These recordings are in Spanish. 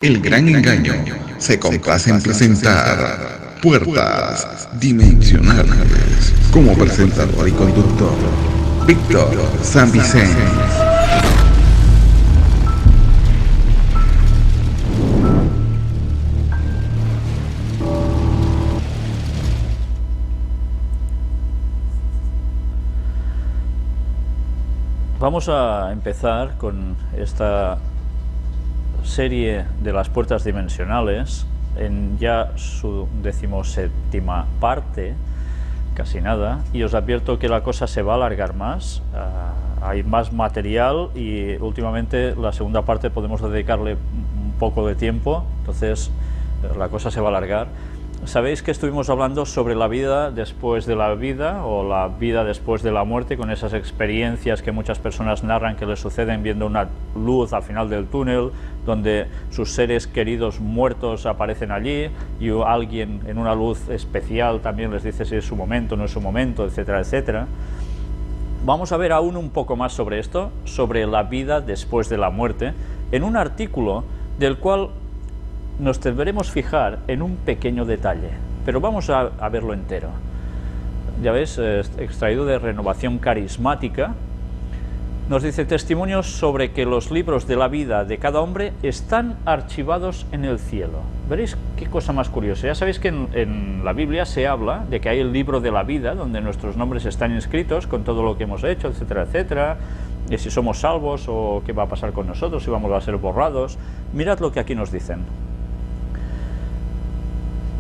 El Gran Engaño se complace en presentar Puertas Dimensionales como presentador y conductor Víctor San Vicente. Vamos a empezar con esta serie de las puertas dimensionales en ya su 17ª parte, casi nada, y os advierto que la cosa se va a alargar más. Hay más material y últimamente la segunda parte podemos dedicarle un poco de tiempo, entonces la cosa se va a alargar. Sabéis que estuvimos hablando sobre la vida después de la vida o la vida después de la muerte, con esas experiencias que muchas personas narran que les suceden viendo una luz al final del túnel, donde sus seres queridos muertos aparecen allí y alguien en una luz especial también les dice si es su momento, no es su momento, etcétera, etcétera. Vamos a ver aún un poco más sobre esto, sobre la vida después de la muerte, en un artículo del cual nos deberemos fijar en un pequeño detalle, pero vamos a verlo entero. Ya ves, extraído de Renovación Carismática, nos dice: testimonios sobre que los libros de la vida de cada hombre están archivados en el cielo. Veréis qué cosa más curiosa. Ya sabéis que en la Biblia se habla de que hay el libro de la vida, donde nuestros nombres están inscritos con todo lo que hemos hecho, etcétera, etcétera, y si somos salvos o qué va a pasar con nosotros, si vamos a ser borrados. Mirad lo que aquí nos dicen.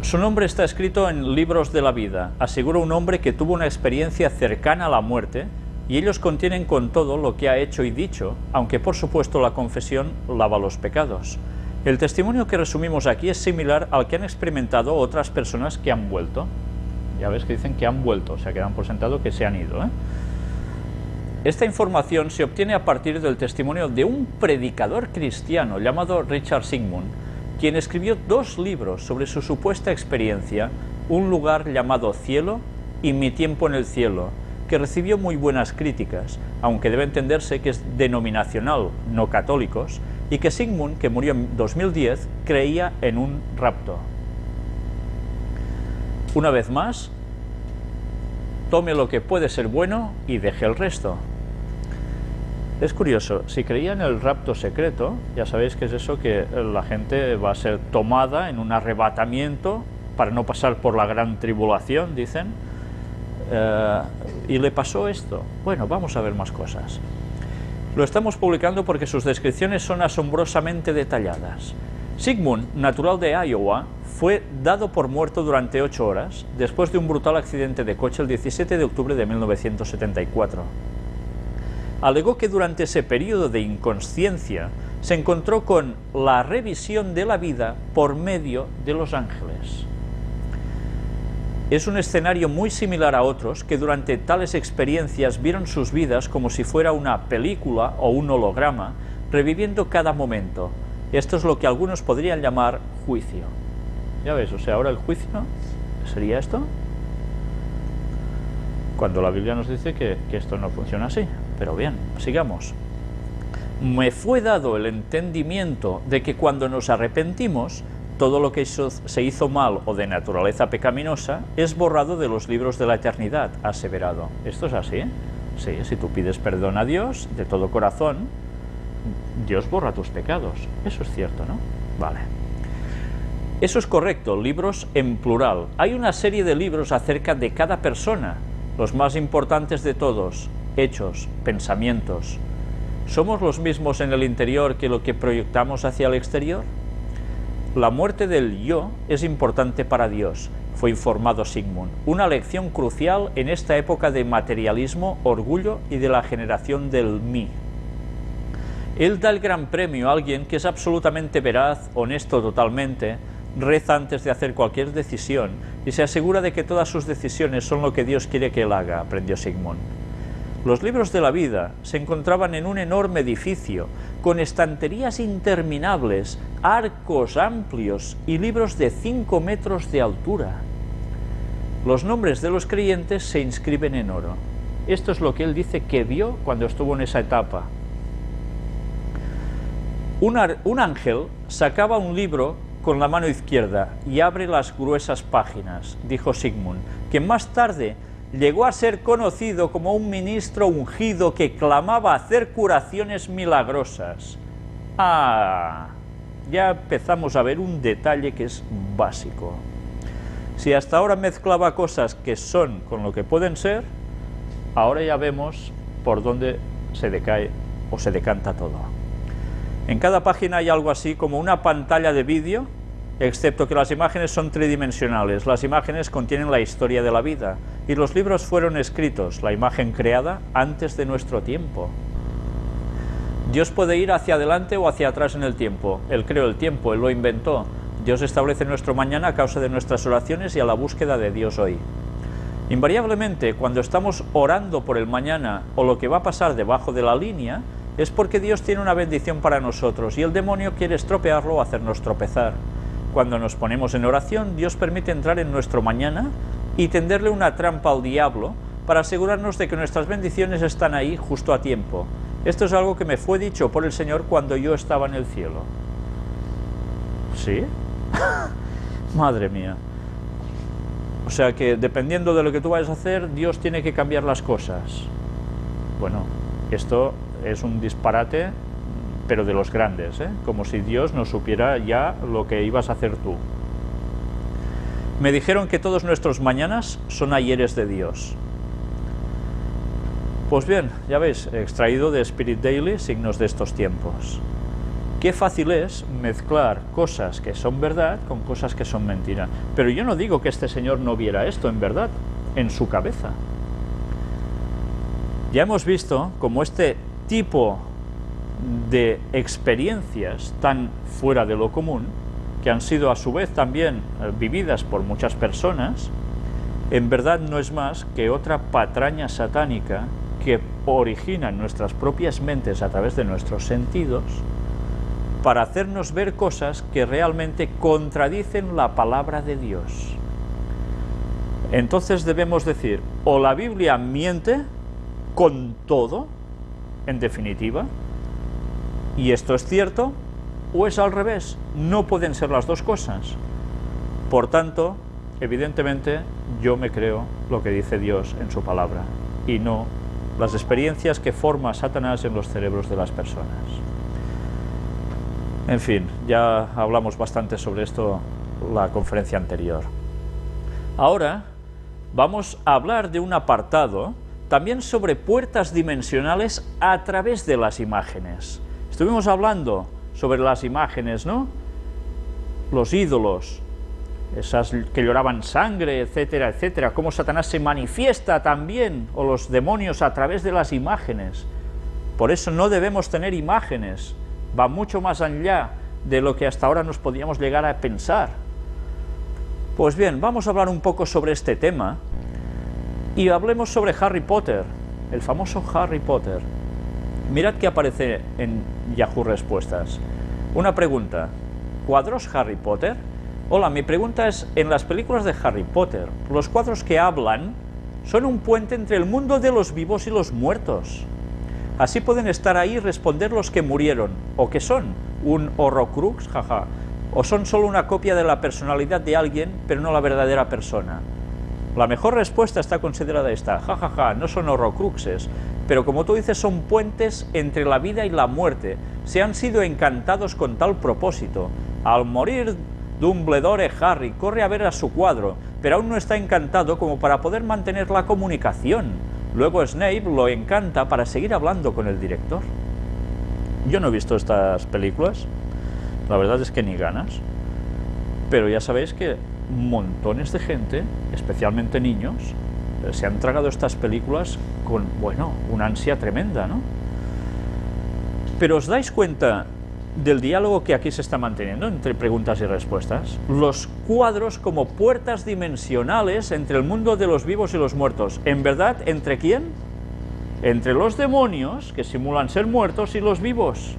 Su nombre está escrito en libros de la vida, asegura un hombre que tuvo una experiencia cercana a la muerte, y ellos contienen con todo lo que ha hecho y dicho, aunque por supuesto la confesión lava los pecados. El testimonio que resumimos aquí es similar al que han experimentado otras personas que han vuelto. Ya ves que dicen que han vuelto, o sea, que dan por sentado que se han ido, Esta información se obtiene a partir del testimonio de un predicador cristiano llamado Richard Sigmund, quien escribió 2 libros sobre su supuesta experiencia, Un lugar llamado cielo y Mi tiempo en el cielo, que recibió muy buenas críticas, aunque debe entenderse que es denominacional, no católicos, y que Sigmund, que murió en 2010, creía en un rapto. Una vez más, tome lo que puede ser bueno y deje el resto. Es curioso, si creía en el rapto secreto, ya sabéis que es eso, que la gente va a ser tomada en un arrebatamiento para no pasar por la gran tribulación, dicen, y le pasó esto. Bueno, vamos a ver más cosas. Lo estamos publicando porque sus descripciones son asombrosamente detalladas. Sigmund, natural de Iowa, fue dado por muerto durante 8 horas después de un brutal accidente de coche el 17 de octubre de 1974. Alegó que durante ese periodo de inconsciencia se encontró con la revisión de la vida por medio de los ángeles. Es un escenario muy similar a otros que durante tales experiencias vieron sus vidas como si fuera una película o un holograma, reviviendo cada momento. Esto es lo que algunos podrían llamar juicio. Ya ves, o sea, ahora el juicio sería esto, cuando la Biblia nos dice que esto no funciona así. Pero bien, sigamos. Me fue dado el entendimiento de que cuando nos arrepentimos, todo lo que se hizo mal o de naturaleza pecaminosa es borrado de los libros de la eternidad, ha aseverado. ¿Esto es así? Sí, si tú pides perdón a Dios de todo corazón, Dios borra tus pecados. Eso es cierto, ¿no? Vale. Eso es correcto, libros en plural. Hay una serie de libros acerca de cada persona, los más importantes de todos: hechos, pensamientos. ¿Somos los mismos en el interior que lo que proyectamos hacia el exterior? La muerte del yo es importante para Dios, fue informado Sigmund, una lección crucial en esta época de materialismo, orgullo y de la generación del mí. Él da el gran premio a alguien que es absolutamente veraz, honesto totalmente, reza antes de hacer cualquier decisión y se asegura de que todas sus decisiones son lo que Dios quiere que él haga, aprendió Sigmund. Los libros de la vida se encontraban en un enorme edificio, con estanterías interminables, arcos amplios y libros de 5 metros de altura. Los nombres de los creyentes se inscriben en oro. Esto es lo que él dice que vio cuando estuvo en esa etapa. Un ángel sacaba un libro con la mano izquierda y abre las gruesas páginas, dijo Sigmund, que más tarde llegó a ser conocido como un ministro ungido que clamaba hacer curaciones milagrosas. Ah, ya empezamos a ver un detalle que es básico. Si hasta ahora mezclaba cosas que son con lo que pueden ser, ahora ya vemos por dónde se decae o se decanta todo. En cada página hay algo así como una pantalla de vídeo, excepto que las imágenes son tridimensionales. Las imágenes contienen la historia de la vida y los libros fueron escritos, la imagen creada antes de nuestro tiempo. Dios puede ir hacia adelante o hacia atrás en el tiempo. Él creó el tiempo, Él lo inventó. Dios establece nuestro mañana a causa de nuestras oraciones y a la búsqueda de Dios hoy. Invariablemente, cuando estamos orando por el mañana o lo que va a pasar debajo de la línea, es porque Dios tiene una bendición para nosotros y el demonio quiere estropearlo o hacernos tropezar. Cuando nos ponemos en oración, Dios permite entrar en nuestro mañana y tenderle una trampa al diablo para asegurarnos de que nuestras bendiciones están ahí justo a tiempo. Esto es algo que me fue dicho por el Señor cuando yo estaba en el cielo. ¿Sí? Madre mía. O sea que dependiendo de lo que tú vayas a hacer, Dios tiene que cambiar las cosas. Bueno, esto es un disparate, pero de los grandes, ¿eh? Como si Dios no supiera ya lo que ibas a hacer tú. Me dijeron que todos nuestros mañanas son ayeres de Dios. Pues bien, ya veis, he extraído de Spirit Daily signos de estos tiempos. Qué fácil es mezclar cosas que son verdad con cosas que son mentira. Pero yo no digo que este señor no viera esto en verdad, en su cabeza. Ya hemos visto cómo este tipo de experiencias tan fuera de lo común, que han sido a su vez también vividas por muchas personas, en verdad no es más que otra patraña satánica que origina en nuestras propias mentes a través de nuestros sentidos para hacernos ver cosas que realmente contradicen la palabra de Dios. Entonces debemos decir, o la Biblia miente con todo, en definitiva, y esto es cierto, o es al revés, no pueden ser las dos cosas. Por tanto, evidentemente, yo me creo lo que dice Dios en su palabra, y no las experiencias que forma Satanás en los cerebros de las personas. En fin, ya hablamos bastante sobre esto la conferencia anterior. Ahora vamos a hablar de un apartado también sobre puertas dimensionales a través de las imágenes. Estuvimos hablando sobre las imágenes, ¿no? Los ídolos, esas que lloraban sangre, etcétera, etcétera, cómo Satanás se manifiesta también, o los demonios a través de las imágenes. Por eso no debemos tener imágenes, va mucho más allá de lo que hasta ahora nos podíamos llegar a pensar. Pues bien, vamos a hablar un poco sobre este tema y hablemos sobre Harry Potter, el famoso Harry Potter. Mirad que aparece en Yahoo Respuestas. Una pregunta, ¿cuadros Harry Potter? Hola, mi pregunta es, en las películas de Harry Potter, los cuadros que hablan son un puente entre el mundo de los vivos y los muertos. Así pueden estar ahí y responder los que murieron, o que son un horrocrux, jaja, o son solo una copia de la personalidad de alguien, pero no la verdadera persona. La mejor respuesta está considerada esta, jajaja, no son horrocruxes, pero como tú dices son puentes entre la vida y la muerte, se han sido encantados con tal propósito. Al morir Dumbledore, Harry corre a ver a su cuadro, pero aún no está encantado como para poder mantener la comunicación. Luego Snape lo encanta para seguir hablando con el director. Yo no he visto estas películas, la verdad es que ni ganas, pero ya sabéis que montones de gente, especialmente niños, se han tragado estas películas con, bueno, una ansia tremenda, ¿no? Pero ¿os dais cuenta del diálogo que aquí se está manteniendo entre preguntas y respuestas? Los cuadros como puertas dimensionales entre el mundo de los vivos y los muertos. ¿En verdad, entre quién? Entre los demonios, que simulan ser muertos, y los vivos.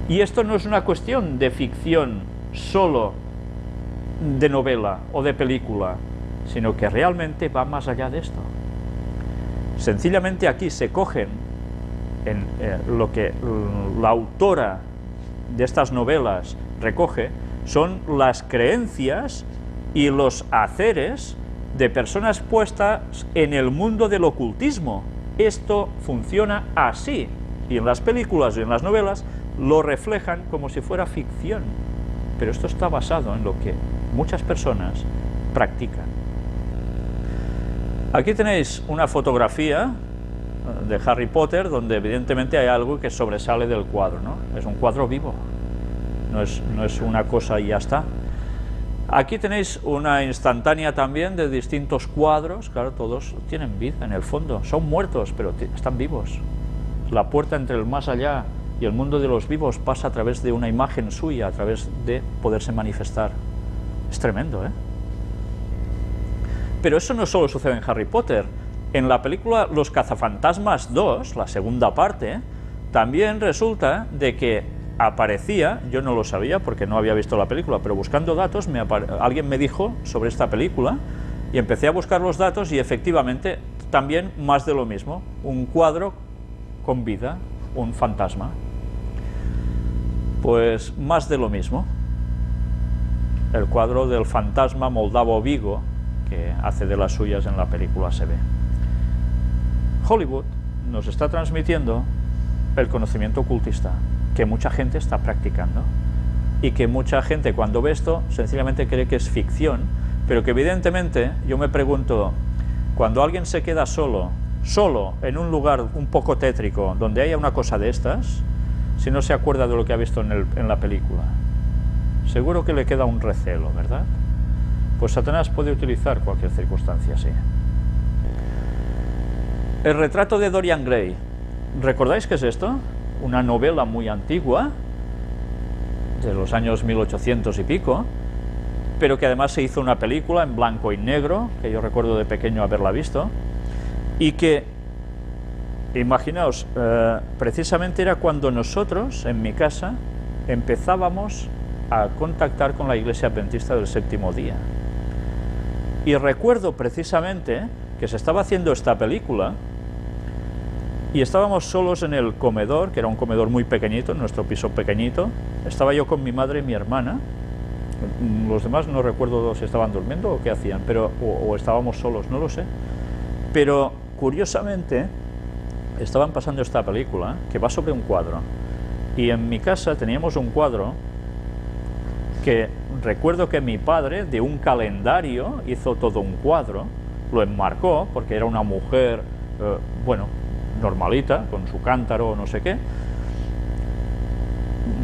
Y esto no es una cuestión de ficción solo, de novela o de película, sino que realmente va más allá de esto. Sencillamente aquí se cogen en lo que la autora de estas novelas recoge son las creencias y los haceres de personas puestas en el mundo del ocultismo. Esto funciona así, y en las películas y en las novelas lo reflejan como si fuera ficción, pero esto está basado en lo que muchas personas practican. Aquí tenéis una fotografía de Harry Potter donde evidentemente hay algo que sobresale del cuadro, ¿no? Es un cuadro vivo, no es una cosa y ya está. Aquí tenéis una instantánea también de distintos cuadros, claro, todos tienen vida en el fondo, son muertos, pero están vivos. La puerta entre el más allá y el mundo de los vivos pasa a través de una imagen suya, a través de poderse manifestar. Es tremendo, ¿eh? Pero eso no solo sucede en Harry Potter. En la película Los Cazafantasmas 2, la segunda parte, también resulta de que aparecía, yo no lo sabía porque no había visto la película, pero buscando datos alguien me dijo sobre esta película y empecé a buscar los datos y efectivamente también más de lo mismo, un cuadro con vida, un fantasma. Pues más de lo mismo. El cuadro del fantasma Moldavo Vigo, que hace de las suyas en la película, se ve. Hollywood nos está transmitiendo el conocimiento ocultista que mucha gente está practicando y que mucha gente cuando ve esto sencillamente cree que es ficción, pero que evidentemente yo me pregunto, cuando alguien se queda solo en un lugar un poco tétrico donde haya una cosa de estas, si no se acuerda de lo que ha visto en la película, seguro que le queda un recelo, ¿verdad? Pues Satanás puede utilizar cualquier circunstancia así. El retrato de Dorian Gray. ¿Recordáis qué es esto? Una novela muy antigua, de los años 1800 y pico, pero que además se hizo una película en blanco y negro, que yo recuerdo de pequeño haberla visto, y que, imaginaos, precisamente era cuando nosotros, en mi casa, empezábamos a contactar con la Iglesia Adventista del Séptimo Día. Y recuerdo precisamente que se estaba haciendo esta película y estábamos solos en el comedor, que era un comedor muy pequeñito, en nuestro piso pequeñito. Estaba yo con mi madre y mi hermana. Los demás no recuerdo si estaban durmiendo o qué hacían, pero o estábamos solos, no lo sé. Pero curiosamente estaban pasando esta película que va sobre un cuadro. Y en mi casa teníamos un cuadro que recuerdo que mi padre de un calendario hizo todo un cuadro, lo enmarcó porque era una mujer, bueno, normalita, con su cántaro o no sé qué,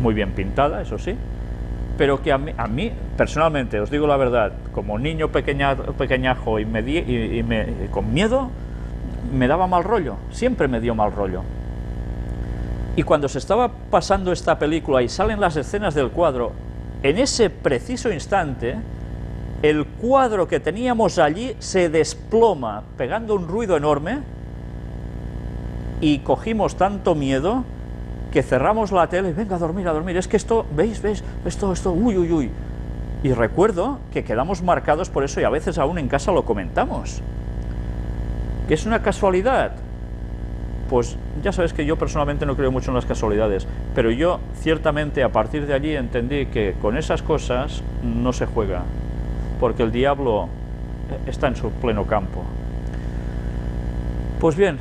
muy bien pintada, eso sí, pero que a mí personalmente, os digo la verdad, como niño pequeñajo y con miedo, me daba mal rollo, siempre me dio mal rollo. Y cuando se estaba pasando esta película y salen las escenas del cuadro, en ese preciso instante, el cuadro que teníamos allí se desploma, pegando un ruido enorme, y cogimos tanto miedo que cerramos la tele y venga a dormir, es que esto, ¿veis? Esto, uy, uy, uy. Y recuerdo que quedamos marcados por eso y a veces aún en casa lo comentamos. ¿Que es una casualidad? Pues ya sabes que yo personalmente no creo mucho en las casualidades, pero yo ciertamente a partir de allí entendí que con esas cosas no se juega, porque el diablo está en su pleno campo. Pues bien,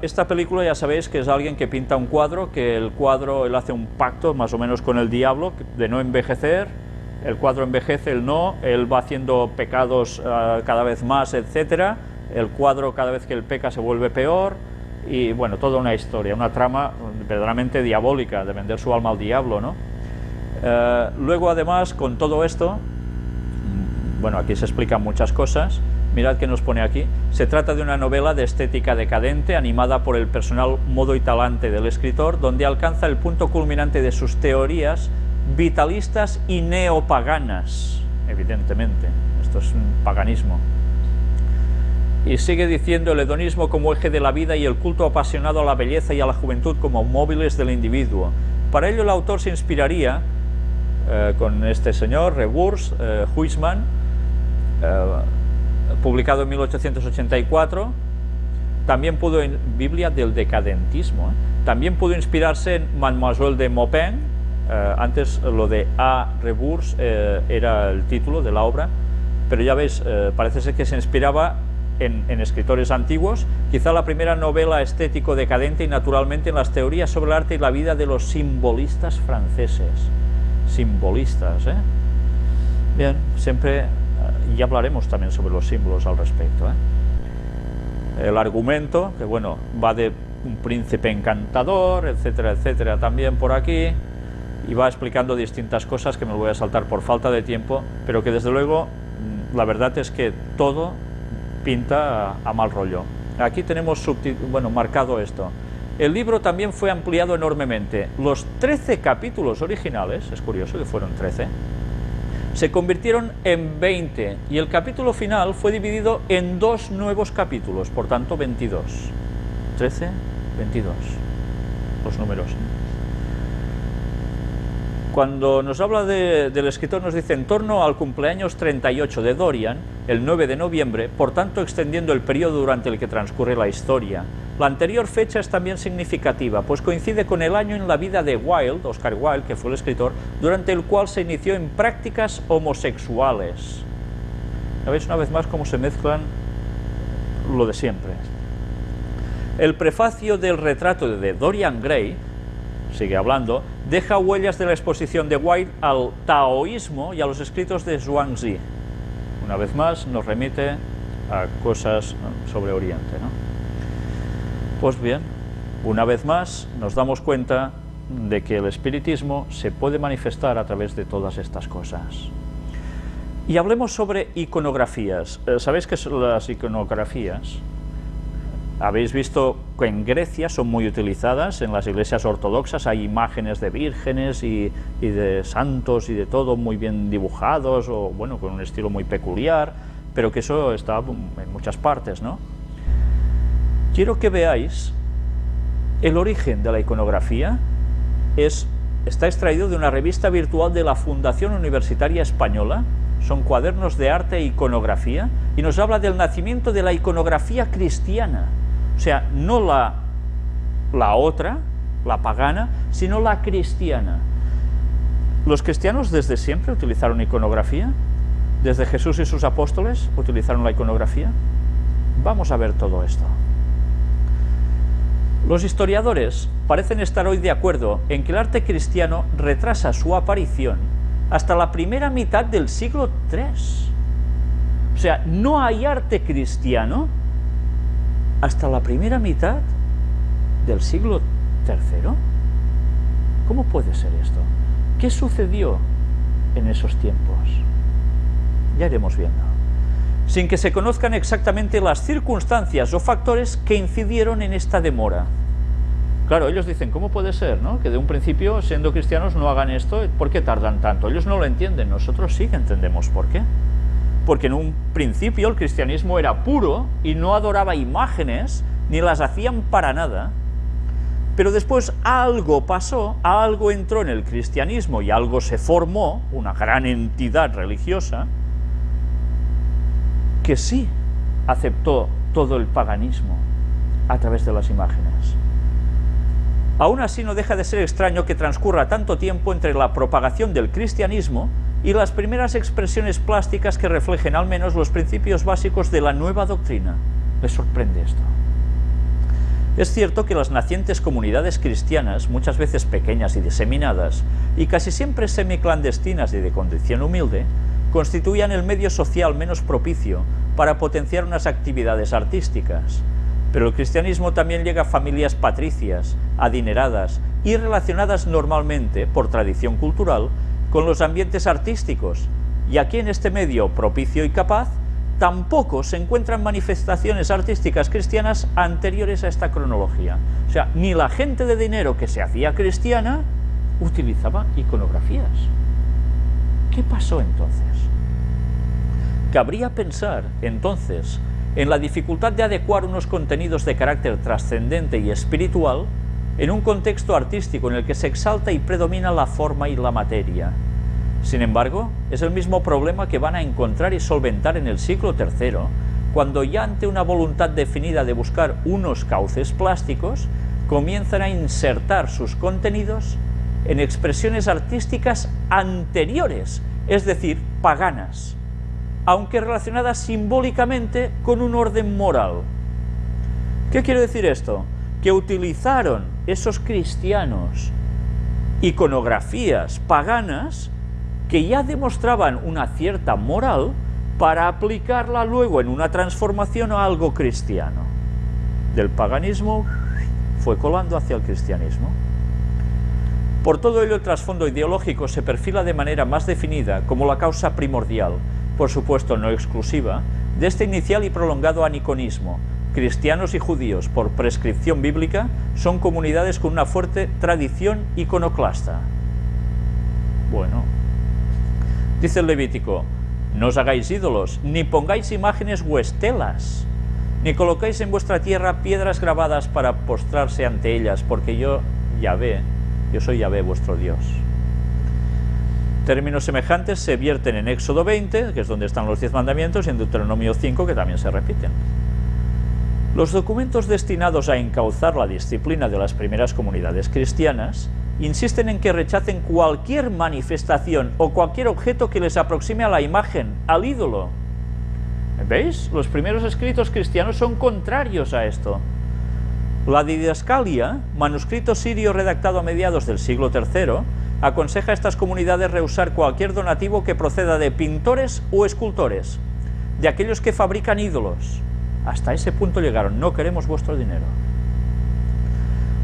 esta película ya sabéis que es alguien que pinta un cuadro, que el cuadro, él hace un pacto más o menos con el diablo de no envejecer, el cuadro envejece, él no, él va haciendo pecados cada vez más, etcétera, el cuadro cada vez que él peca se vuelve peor, y bueno, toda una historia, una trama verdaderamente diabólica de vender su alma al diablo, ¿no? Luego además con todo esto, bueno, aquí se explican muchas cosas. Mirad que nos pone aquí, se trata de una novela de estética decadente animada por el personal modo y talante del escritor, donde alcanza el punto culminante de sus teorías vitalistas y neopaganas, evidentemente, esto es un paganismo. Y sigue diciendo el hedonismo como eje de la vida y el culto apasionado a la belleza y a la juventud como móviles del individuo. Para ello el autor se inspiraría con este señor, Reburs, Huysman, publicado en 1884, también pudo, en Biblia del decadentismo, también pudo inspirarse en Mademoiselle de Maupin, Antes lo de A Reburs era el título de la obra, pero ya veis, parece ser que se inspiraba en escritores antiguos, quizá la primera novela estético decadente y naturalmente en las teorías sobre el arte y la vida de los simbolistas franceses. Simbolistas, ¿eh? Bien, siempre, ya hablaremos también sobre los símbolos al respecto, ¿eh? El argumento, que bueno, va de un príncipe encantador, etcétera, etcétera, también por aquí, y va explicando distintas cosas que me voy a saltar por falta de tiempo, pero que desde luego, la verdad es que todo pinta a mal rollo. Aquí tenemos marcado esto. El libro también fue ampliado enormemente. Los 13 capítulos originales, es curioso que fueron 13, se convirtieron en 20 y el capítulo final fue dividido en 2 nuevos capítulos, por tanto 22. 13, 22, los números. Cuando nos habla del escritor nos dice en torno al cumpleaños 38 de Dorian, el 9 de noviembre, por tanto extendiendo el periodo durante el que transcurre la historia. La anterior fecha es también significativa, pues coincide con el año en la vida de Wilde, Oscar Wilde, que fue el escritor, durante el cual se inició en prácticas homosexuales. ¿Ya veis una vez más cómo se mezclan lo de siempre? El prefacio del retrato de Dorian Gray, sigue hablando, deja huellas de la exposición de Wilde al taoísmo y a los escritos de Zhuangzi. Una vez más nos remite a cosas sobre Oriente, ¿no? Pues bien, una vez más nos damos cuenta de que el espiritismo se puede manifestar a través de todas estas cosas. Y hablemos sobre iconografías. ¿Sabéis qué son las iconografías? Habéis visto que en Grecia son muy utilizadas, en las iglesias ortodoxas hay imágenes de vírgenes y de santos y de todo muy bien dibujados, o bueno, con un estilo muy peculiar, pero que eso está en muchas partes, ¿no? Quiero que veáis el origen de la iconografía. Está extraído de una revista virtual de la Fundación Universitaria Española, son cuadernos de arte e iconografía, y nos habla del nacimiento de la iconografía cristiana. O sea, no la otra, la pagana, sino la cristiana. Los cristianos desde siempre utilizaron iconografía, desde Jesús y sus apóstoles utilizaron la iconografía. Vamos a ver todo esto. Los historiadores parecen estar hoy de acuerdo en que el arte cristiano retrasa su aparición hasta la primera mitad del siglo III. O sea, no hay arte cristiano hasta la primera mitad del siglo III. ¿Cómo puede ser esto? ¿Qué sucedió en esos tiempos? Ya iremos viendo. Sin que se conozcan exactamente las circunstancias o factores que incidieron en esta demora. Claro, ellos dicen, ¿cómo puede ser, no? Que de un principio, siendo cristianos, no hagan esto? ¿Por qué tardan tanto? Ellos no lo entienden, nosotros sí que entendemos por qué. Porque en un principio el cristianismo era puro y no adoraba imágenes, ni las hacían para nada, pero después algo pasó, algo entró en el cristianismo y algo se formó, una gran entidad religiosa, que sí aceptó todo el paganismo a través de las imágenes. Aún así no deja de ser extraño que transcurra tanto tiempo entre la propagación del cristianismo y las primeras expresiones plásticas que reflejen al menos los principios básicos de la nueva doctrina. ¿Les sorprende esto? Es cierto que las nacientes comunidades cristianas, muchas veces pequeñas y diseminadas, y casi siempre semiclandestinas y de condición humilde, constituían el medio social menos propicio para potenciar unas actividades artísticas. Pero el cristianismo también llega a familias patricias, adineradas y relacionadas normalmente, por tradición cultural, con los ambientes artísticos, y aquí en este medio propicio y capaz, tampoco se encuentran manifestaciones artísticas cristianas anteriores a esta cronología. O sea, ni la gente de dinero que se hacía cristiana utilizaba iconografías. ¿Qué pasó entonces? Cabría pensar, entonces, en la dificultad de adecuar unos contenidos de carácter trascendente y espiritual en un contexto artístico en el que se exalta y predomina la forma y la materia. Sin embargo, es el mismo problema que van a encontrar y solventar en el siglo III, cuando ya ante una voluntad definida de buscar unos cauces plásticos, comienzan a insertar sus contenidos en expresiones artísticas anteriores, es decir, paganas, aunque relacionadas simbólicamente con un orden moral. ¿Qué quiere decir esto? Que utilizaron esos cristianos iconografías paganas que ya demostraban una cierta moral para aplicarla luego en una transformación a algo cristiano. Del paganismo fue colando hacia el cristianismo. Por todo ello, el trasfondo ideológico se perfila de manera más definida como la causa primordial, por supuesto no exclusiva, de este inicial y prolongado aniconismo. Cristianos y judíos, por prescripción bíblica, son comunidades con una fuerte tradición iconoclasta. Bueno, dice el Levítico: no os hagáis ídolos, ni pongáis imágenes o estelas, ni coloquéis en vuestra tierra piedras grabadas para postrarse ante ellas, porque yo soy Yahvé vuestro Dios. Términos semejantes se vierten en Éxodo 20, que es donde están los 10 mandamientos, y en Deuteronomio 5, que también se repiten. Los documentos destinados a encauzar la disciplina de las primeras comunidades cristianas insisten en que rechacen cualquier manifestación o cualquier objeto que les aproxime a la imagen, al ídolo. ¿Veis? Los primeros escritos cristianos son contrarios a esto. La Didascalia, manuscrito sirio redactado a mediados del siglo III, aconseja a estas comunidades rehusar cualquier donativo que proceda de pintores o escultores, de aquellos que fabrican ídolos. Hasta ese punto llegaron: no queremos vuestro dinero.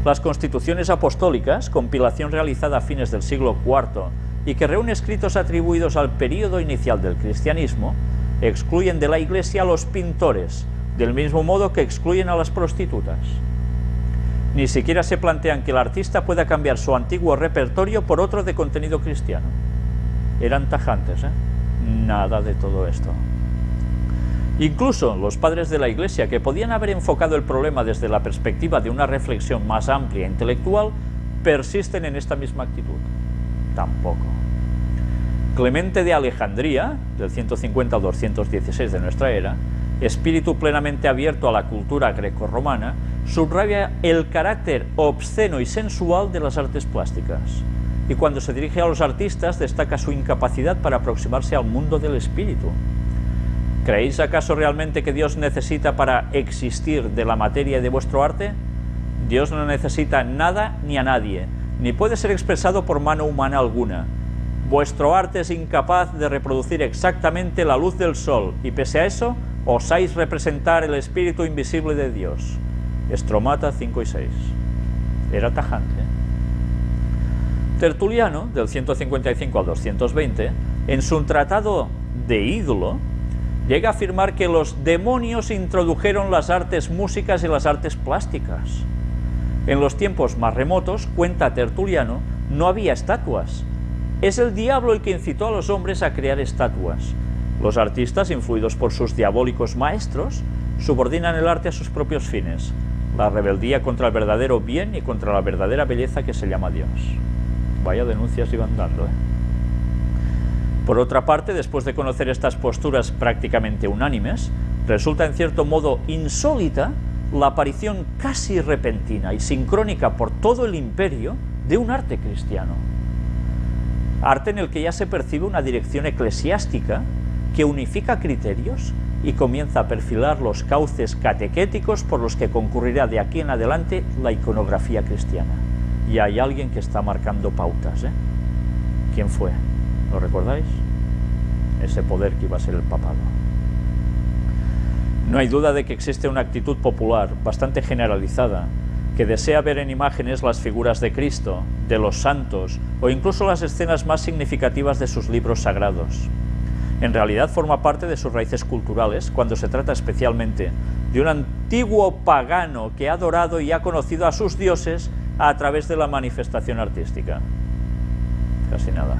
Las constituciones apostólicas, compilación realizada a fines del siglo IV y que reúne escritos atribuidos al período inicial del cristianismo, excluyen de la Iglesia a los pintores, del mismo modo que excluyen a las prostitutas. Ni siquiera se plantean que el artista pueda cambiar su antiguo repertorio por otro de contenido cristiano. Eran tajantes, ¿eh? Nada de todo esto. Incluso los padres de la Iglesia, que podían haber enfocado el problema desde la perspectiva de una reflexión más amplia e intelectual, persisten en esta misma actitud. Tampoco. Clemente de Alejandría, del 150 al 216 de nuestra era, espíritu plenamente abierto a la cultura grecorromana, subraya el carácter obsceno y sensual de las artes plásticas. Y cuando se dirige a los artistas, destaca su incapacidad para aproximarse al mundo del espíritu. ¿Creéis acaso realmente que Dios necesita para existir de la materia y de vuestro arte? Dios no necesita nada ni a nadie, ni puede ser expresado por mano humana alguna. Vuestro arte es incapaz de reproducir exactamente la luz del sol, y pese a eso, osáis representar el espíritu invisible de Dios. Estromata 5 y 6. Era tajante. Tertuliano, del 155 al 220, en su tratado de ídolo, llega a afirmar que los demonios introdujeron las artes músicas y las artes plásticas. En los tiempos más remotos, cuenta Tertuliano, no había estatuas. Es el diablo el que incitó a los hombres a crear estatuas. Los artistas, influidos por sus diabólicos maestros, subordinan el arte a sus propios fines, la rebeldía contra el verdadero bien y contra la verdadera belleza que se llama Dios. Vaya denuncias iban dando, ¿eh? Por otra parte, después de conocer estas posturas prácticamente unánimes, resulta en cierto modo insólita la aparición casi repentina y sincrónica por todo el imperio de un arte cristiano. Arte en el que ya se percibe una dirección eclesiástica que unifica criterios y comienza a perfilar los cauces catequéticos por los que concurrirá de aquí en adelante la iconografía cristiana. Y hay alguien que está marcando pautas, ¿eh? ¿Quién fue? ¿Lo recordáis? Ese poder que iba a ser el papado. No hay duda de que existe una actitud popular bastante generalizada que desea ver en imágenes las figuras de Cristo, de los santos o incluso las escenas más significativas de sus libros sagrados. En realidad forma parte de sus raíces culturales cuando se trata especialmente de un antiguo pagano que ha adorado y ha conocido a sus dioses a través de la manifestación artística. Casi nada.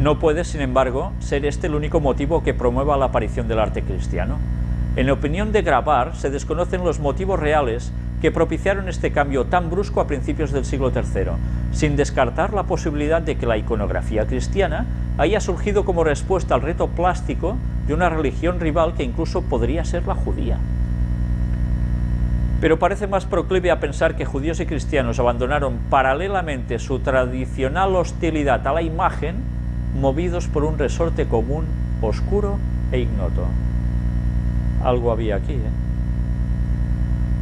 No puede, sin embargo, ser este el único motivo que promueva la aparición del arte cristiano. En opinión de Grabar, se desconocen los motivos reales que propiciaron este cambio tan brusco a principios del siglo III, sin descartar la posibilidad de que la iconografía cristiana haya surgido como respuesta al reto plástico de una religión rival que incluso podría ser la judía. pero parece más proclive a pensar que judíos y cristianos abandonaron paralelamente su tradicional hostilidad a la imagen, movidos por un resorte común, oscuro e ignoto. Algo había aquí, ¿eh?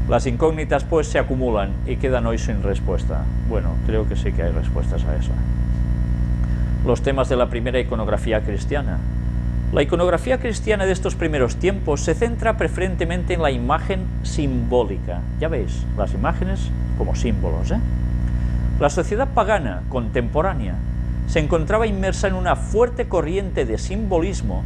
Las incógnitas pues se acumulan y quedan hoy sin respuesta. Bueno, creo que sí que hay respuestas a eso. Los temas de la primera iconografía cristiana. La iconografía cristiana de estos primeros tiempos se centra preferentemente en la imagen simbólica. Ya veis, las imágenes como símbolos, ¿eh? La sociedad pagana contemporánea se encontraba inmersa en una fuerte corriente de simbolismo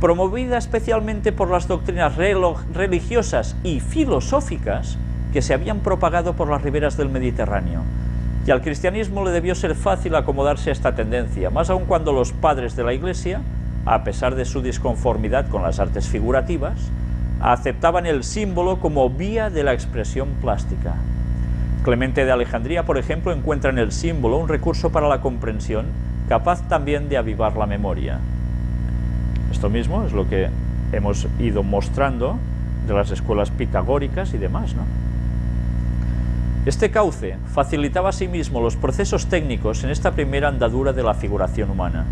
promovida especialmente por las doctrinas religiosas y filosóficas que se habían propagado por las riberas del Mediterráneo. Y al cristianismo le debió ser fácil acomodarse a esta tendencia, más aún cuando los padres de la Iglesia, a pesar de su disconformidad con las artes figurativas, aceptaban el símbolo como vía de la expresión plástica. Clemente de Alejandría, por ejemplo, encuentra en el símbolo un recurso para la comprensión, capaz también de avivar la memoria. Esto mismo es lo que hemos ido mostrando de las escuelas pitagóricas y demás, ¿no? Este cauce facilitaba asimismo los procesos técnicos en esta primera andadura de la figuración humana.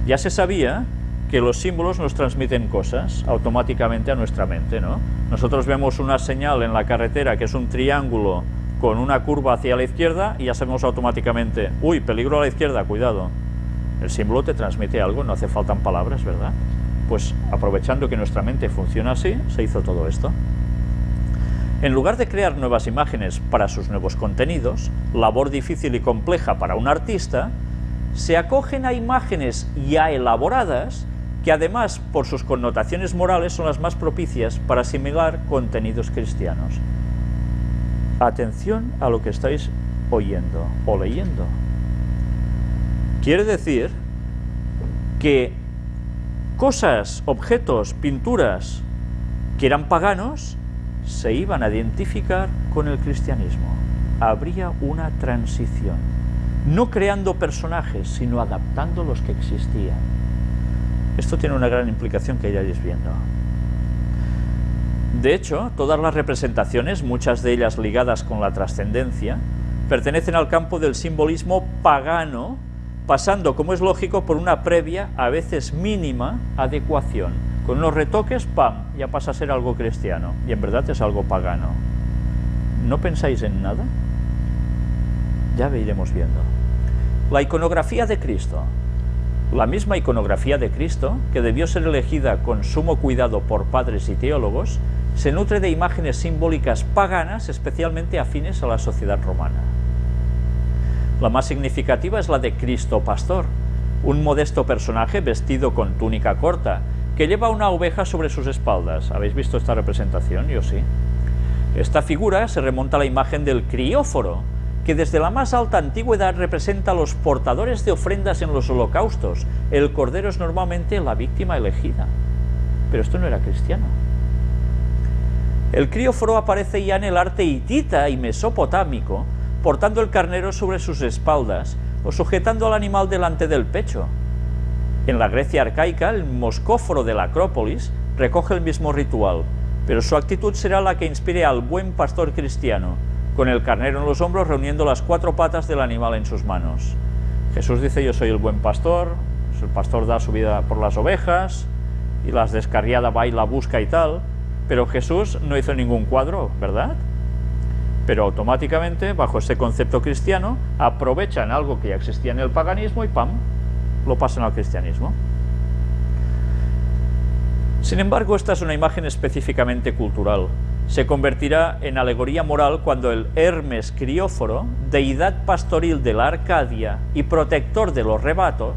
Ya se sabía que los símbolos nos transmiten cosas automáticamente a nuestra mente, ¿no? Nosotros vemos una señal en la carretera que es un triángulo con una curva hacia la izquierda y ya sabemos automáticamente, uy, peligro a la izquierda, cuidado. El símbolo te transmite algo, no hace falta palabras, ¿verdad? Pues aprovechando que nuestra mente funciona así, se hizo todo esto. En lugar de crear nuevas imágenes para sus nuevos contenidos, labor difícil y compleja para un artista, se acogen a imágenes ya elaboradas que además por sus connotaciones morales son las más propicias para asimilar contenidos cristianos. Atención a lo que estáis oyendo o leyendo. Quiere decir que cosas, objetos, pinturas que eran paganos se iban a identificar con el cristianismo. Habría una transición, no creando personajes, sino adaptando los que existían. Esto tiene una gran implicación que iréis viendo. De hecho, todas las representaciones, muchas de ellas ligadas con la trascendencia, pertenecen al campo del simbolismo pagano, pasando, como es lógico, por una previa, a veces mínima, adecuación. Con unos retoques, ¡pam!, ya pasa a ser algo cristiano, y en verdad es algo pagano. ¿No pensáis en nada? Ya iremos viendo. La iconografía de Cristo. La misma iconografía de Cristo, que debió ser elegida con sumo cuidado por padres y teólogos, se nutre de imágenes simbólicas paganas, especialmente afines a la sociedad romana. La más significativa es la de Cristo Pastor, un modesto personaje vestido con túnica corta, que lleva una oveja sobre sus espaldas. ¿Habéis visto esta representación? Yo sí. Esta figura se remonta a la imagen del crióforo, que desde la más alta antigüedad representa a los portadores de ofrendas en los holocaustos. El cordero es normalmente la víctima elegida. Pero esto no era cristiano. El crióforo aparece ya en el arte hitita y mesopotámico, portando el carnero sobre sus espaldas o sujetando al animal delante del pecho. En la Grecia arcaica, el moscóforo de la Acrópolis recoge el mismo ritual, pero su actitud será la que inspire al buen pastor cristiano, con el carnero en los hombros reuniendo las cuatro patas del animal en sus manos. Jesús dice: yo soy el buen pastor, el pastor da su vida por las ovejas, y las descarriada va y la busca y tal, pero Jesús no hizo ningún cuadro, ¿verdad? Pero automáticamente, bajo este concepto cristiano, aprovechan algo que ya existía en el paganismo y ¡pam!, lo pasan al cristianismo. Sin embargo, esta es una imagen específicamente cultural. Se convertirá en alegoría moral cuando el Hermes crióforo, deidad pastoril de la Arcadia y protector de los rebatos,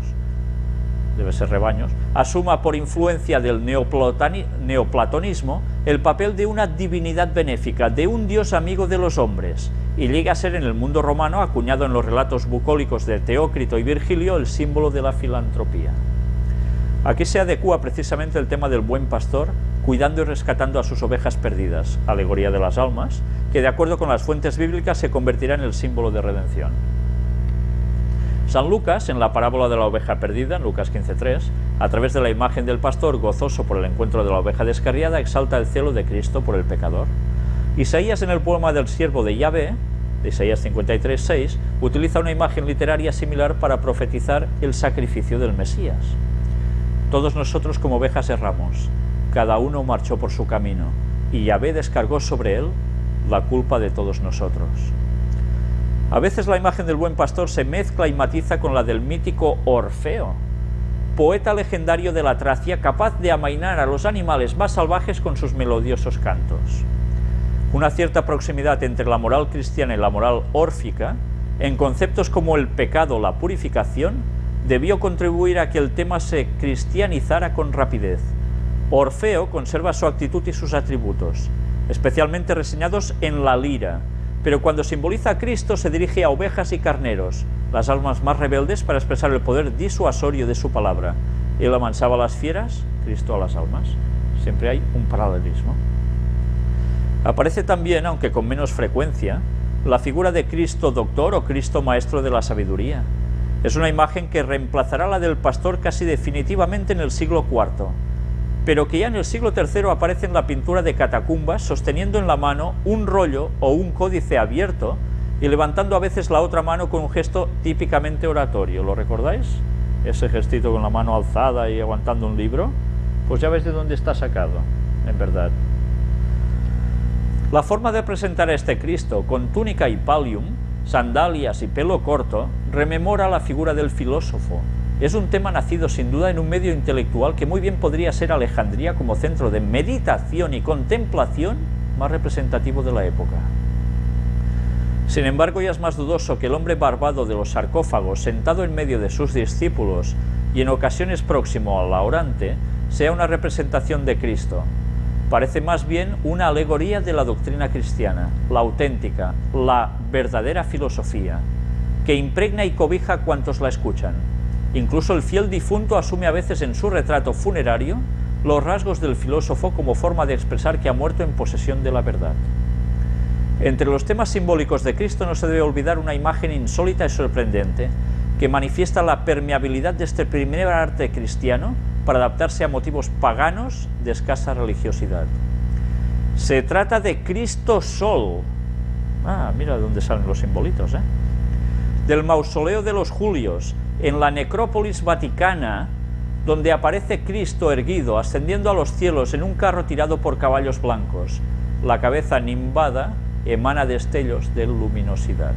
debe ser rebaños, asuma por influencia del neoplatonismo el papel de una divinidad benéfica, de un dios amigo de los hombres, y llega a ser en el mundo romano, acuñado en los relatos bucólicos de Teócrito y Virgilio, el símbolo de la filantropía. Aquí se adecúa precisamente el tema del buen pastor, cuidando y rescatando a sus ovejas perdidas, alegoría de las almas, que de acuerdo con las fuentes bíblicas se convertirá en el símbolo de redención. San Lucas, en la parábola de la oveja perdida, en Lucas 15:3, a través de la imagen del pastor gozoso por el encuentro de la oveja descarriada, exalta el celo de Cristo por el pecador. Isaías, en el poema del siervo de Yahvé, de Isaías 53:6, utiliza una imagen literaria similar para profetizar el sacrificio del Mesías. Todos nosotros como ovejas erramos, cada uno marchó por su camino, y Yahvé descargó sobre él la culpa de todos nosotros. A veces la imagen del buen pastor se mezcla y matiza con la del mítico Orfeo, poeta legendario de la Tracia, capaz de amainar a los animales más salvajes con sus melodiosos cantos. Una cierta proximidad entre la moral cristiana y la moral órfica, en conceptos como el pecado o la purificación, debió contribuir a que el tema se cristianizara con rapidez. Orfeo conserva su actitud y sus atributos, especialmente reseñados en la lira, pero cuando simboliza a Cristo se dirige a ovejas y carneros, las almas más rebeldes, para expresar el poder disuasorio de su palabra. Él amansaba a las fieras, Cristo a las almas. Siempre hay un paralelismo. Aparece también, aunque con menos frecuencia, la figura de Cristo doctor o Cristo maestro de la sabiduría. Es una imagen que reemplazará la del pastor casi definitivamente en el siglo IV, pero que ya en el siglo III aparece en la pintura de catacumbas, sosteniendo en la mano un rollo o un códice abierto y levantando a veces la otra mano con un gesto típicamente oratorio. ¿Lo recordáis? Ese gestito con la mano alzada y aguantando un libro. Pues ya veis de dónde está sacado, en verdad. La forma de presentar a este Cristo, con túnica y pallium, sandalias y pelo corto, rememora la figura del filósofo. Es un tema nacido sin duda en un medio intelectual que muy bien podría ser Alejandría como centro de meditación y contemplación más representativo de la época. Sin embargo, ya es más dudoso que el hombre barbado de los sarcófagos, sentado en medio de sus discípulos y en ocasiones próximo al orante, sea una representación de Cristo. Parece más bien una alegoría de la doctrina cristiana, la auténtica, la verdadera filosofía, que impregna y cobija a cuantos la escuchan. Incluso el fiel difunto asume a veces en su retrato funerario los rasgos del filósofo como forma de expresar que ha muerto en posesión de la verdad. Entre los temas simbólicos de Cristo no se debe olvidar una imagen insólita y sorprendente que manifiesta la permeabilidad de este primer arte cristiano para adaptarse a motivos paganos de escasa religiosidad. Se trata de Cristo Sol. Mira de dónde salen los simbolitos, del mausoleo de los Julios, en la necrópolis vaticana, donde aparece Cristo erguido, ascendiendo a los cielos en un carro tirado por caballos blancos. La cabeza nimbada emana destellos de luminosidad.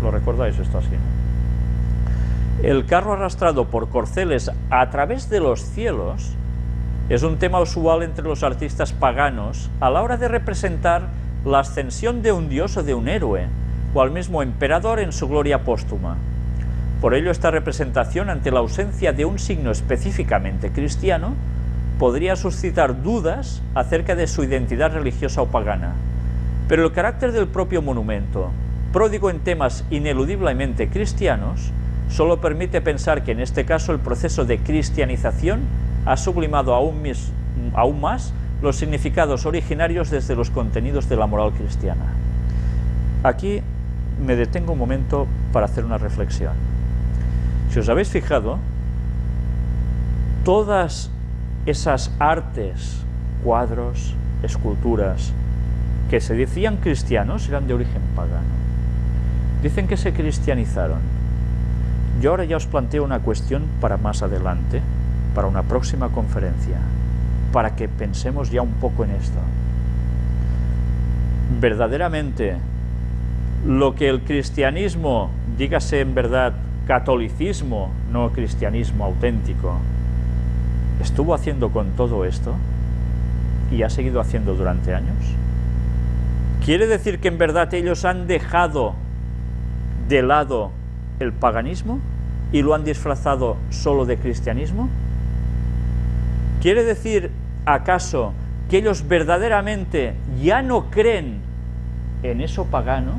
¿Lo recordáis esto así, no? El carro arrastrado por corceles a través de los cielos es un tema usual entre los artistas paganos a la hora de representar la ascensión de un dios o de un héroe, o al mismo emperador en su gloria póstuma. Por ello, esta representación, ante la ausencia de un signo específicamente cristiano, podría suscitar dudas acerca de su identidad religiosa o pagana. Pero el carácter del propio monumento, pródigo en temas ineludiblemente cristianos, solo permite pensar que en este caso el proceso de cristianización ha sublimado aún más los significados originarios desde los contenidos de la moral cristiana. Aquí me detengo un momento para hacer una reflexión. Si os habéis fijado, todas esas artes, cuadros, esculturas, que se decían cristianos, eran de origen pagano. Dicen que se cristianizaron. Yo ahora ya os planteo una cuestión para más adelante, para una próxima conferencia, para que pensemos ya un poco en esto. Verdaderamente, lo que el cristianismo, dígase en verdad catolicismo, no cristianismo auténtico, estuvo haciendo con todo esto y ha seguido haciendo durante años. ¿Quiere decir que en verdad ellos han dejado de lado el paganismo y lo han disfrazado solo de cristianismo? ¿Quiere decir acaso que ellos verdaderamente ya no creen en eso pagano?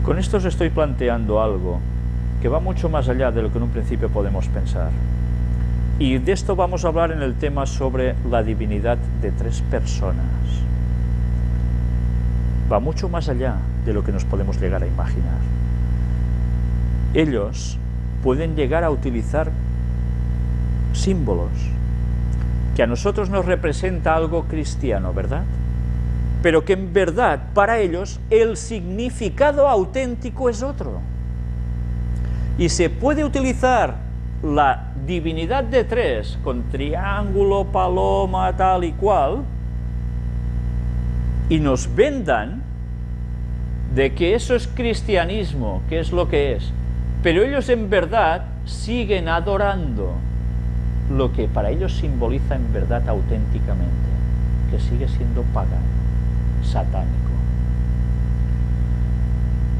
Con esto os estoy planteando algo que va mucho más allá de lo que en un principio podemos pensar. Y de esto vamos a hablar en el tema sobre la divinidad de tres personas. Va mucho más allá de lo que nos podemos llegar a imaginar. Ellos pueden llegar a utilizar símbolos que a nosotros nos representa algo cristiano, ¿verdad? Pero que en verdad para ellos el significado auténtico es otro. Y se puede utilizar la divinidad de tres, con triángulo, paloma, tal y cual, y nos vendan de que eso es cristianismo, que es lo que es. Pero ellos en verdad siguen adorando lo que para ellos simboliza en verdad auténticamente, que sigue siendo pagano, satánico.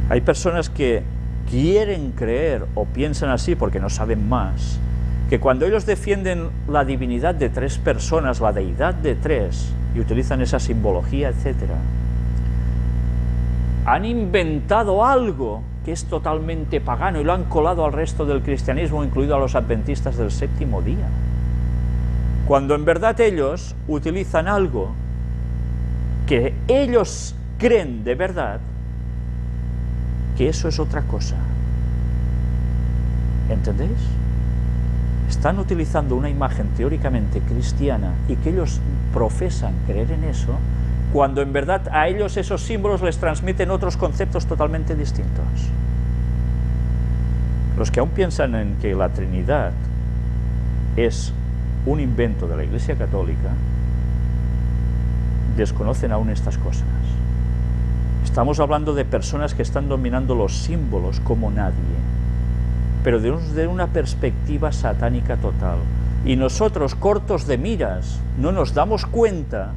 Hay personas que quieren creer o piensan así porque no saben más, que cuando ellos defienden la divinidad de tres personas, la deidad de tres, y utilizan esa simbología, etcétera, han inventado algo que es totalmente pagano y lo han colado al resto del cristianismo, incluido a los adventistas del séptimo día. Cuando en verdad ellos utilizan algo que ellos creen de verdad, que eso es otra cosa. ¿Entendéis? Están utilizando una imagen teóricamente cristiana y que ellos profesan creer en eso, cuando en verdad a ellos esos símbolos les transmiten otros conceptos totalmente distintos. Los que aún piensan en que la Trinidad es un invento de la Iglesia Católica, desconocen aún estas cosas. Estamos hablando de personas que están dominando los símbolos como nadie, pero de una perspectiva satánica total. Y nosotros, cortos de miras, no nos damos cuenta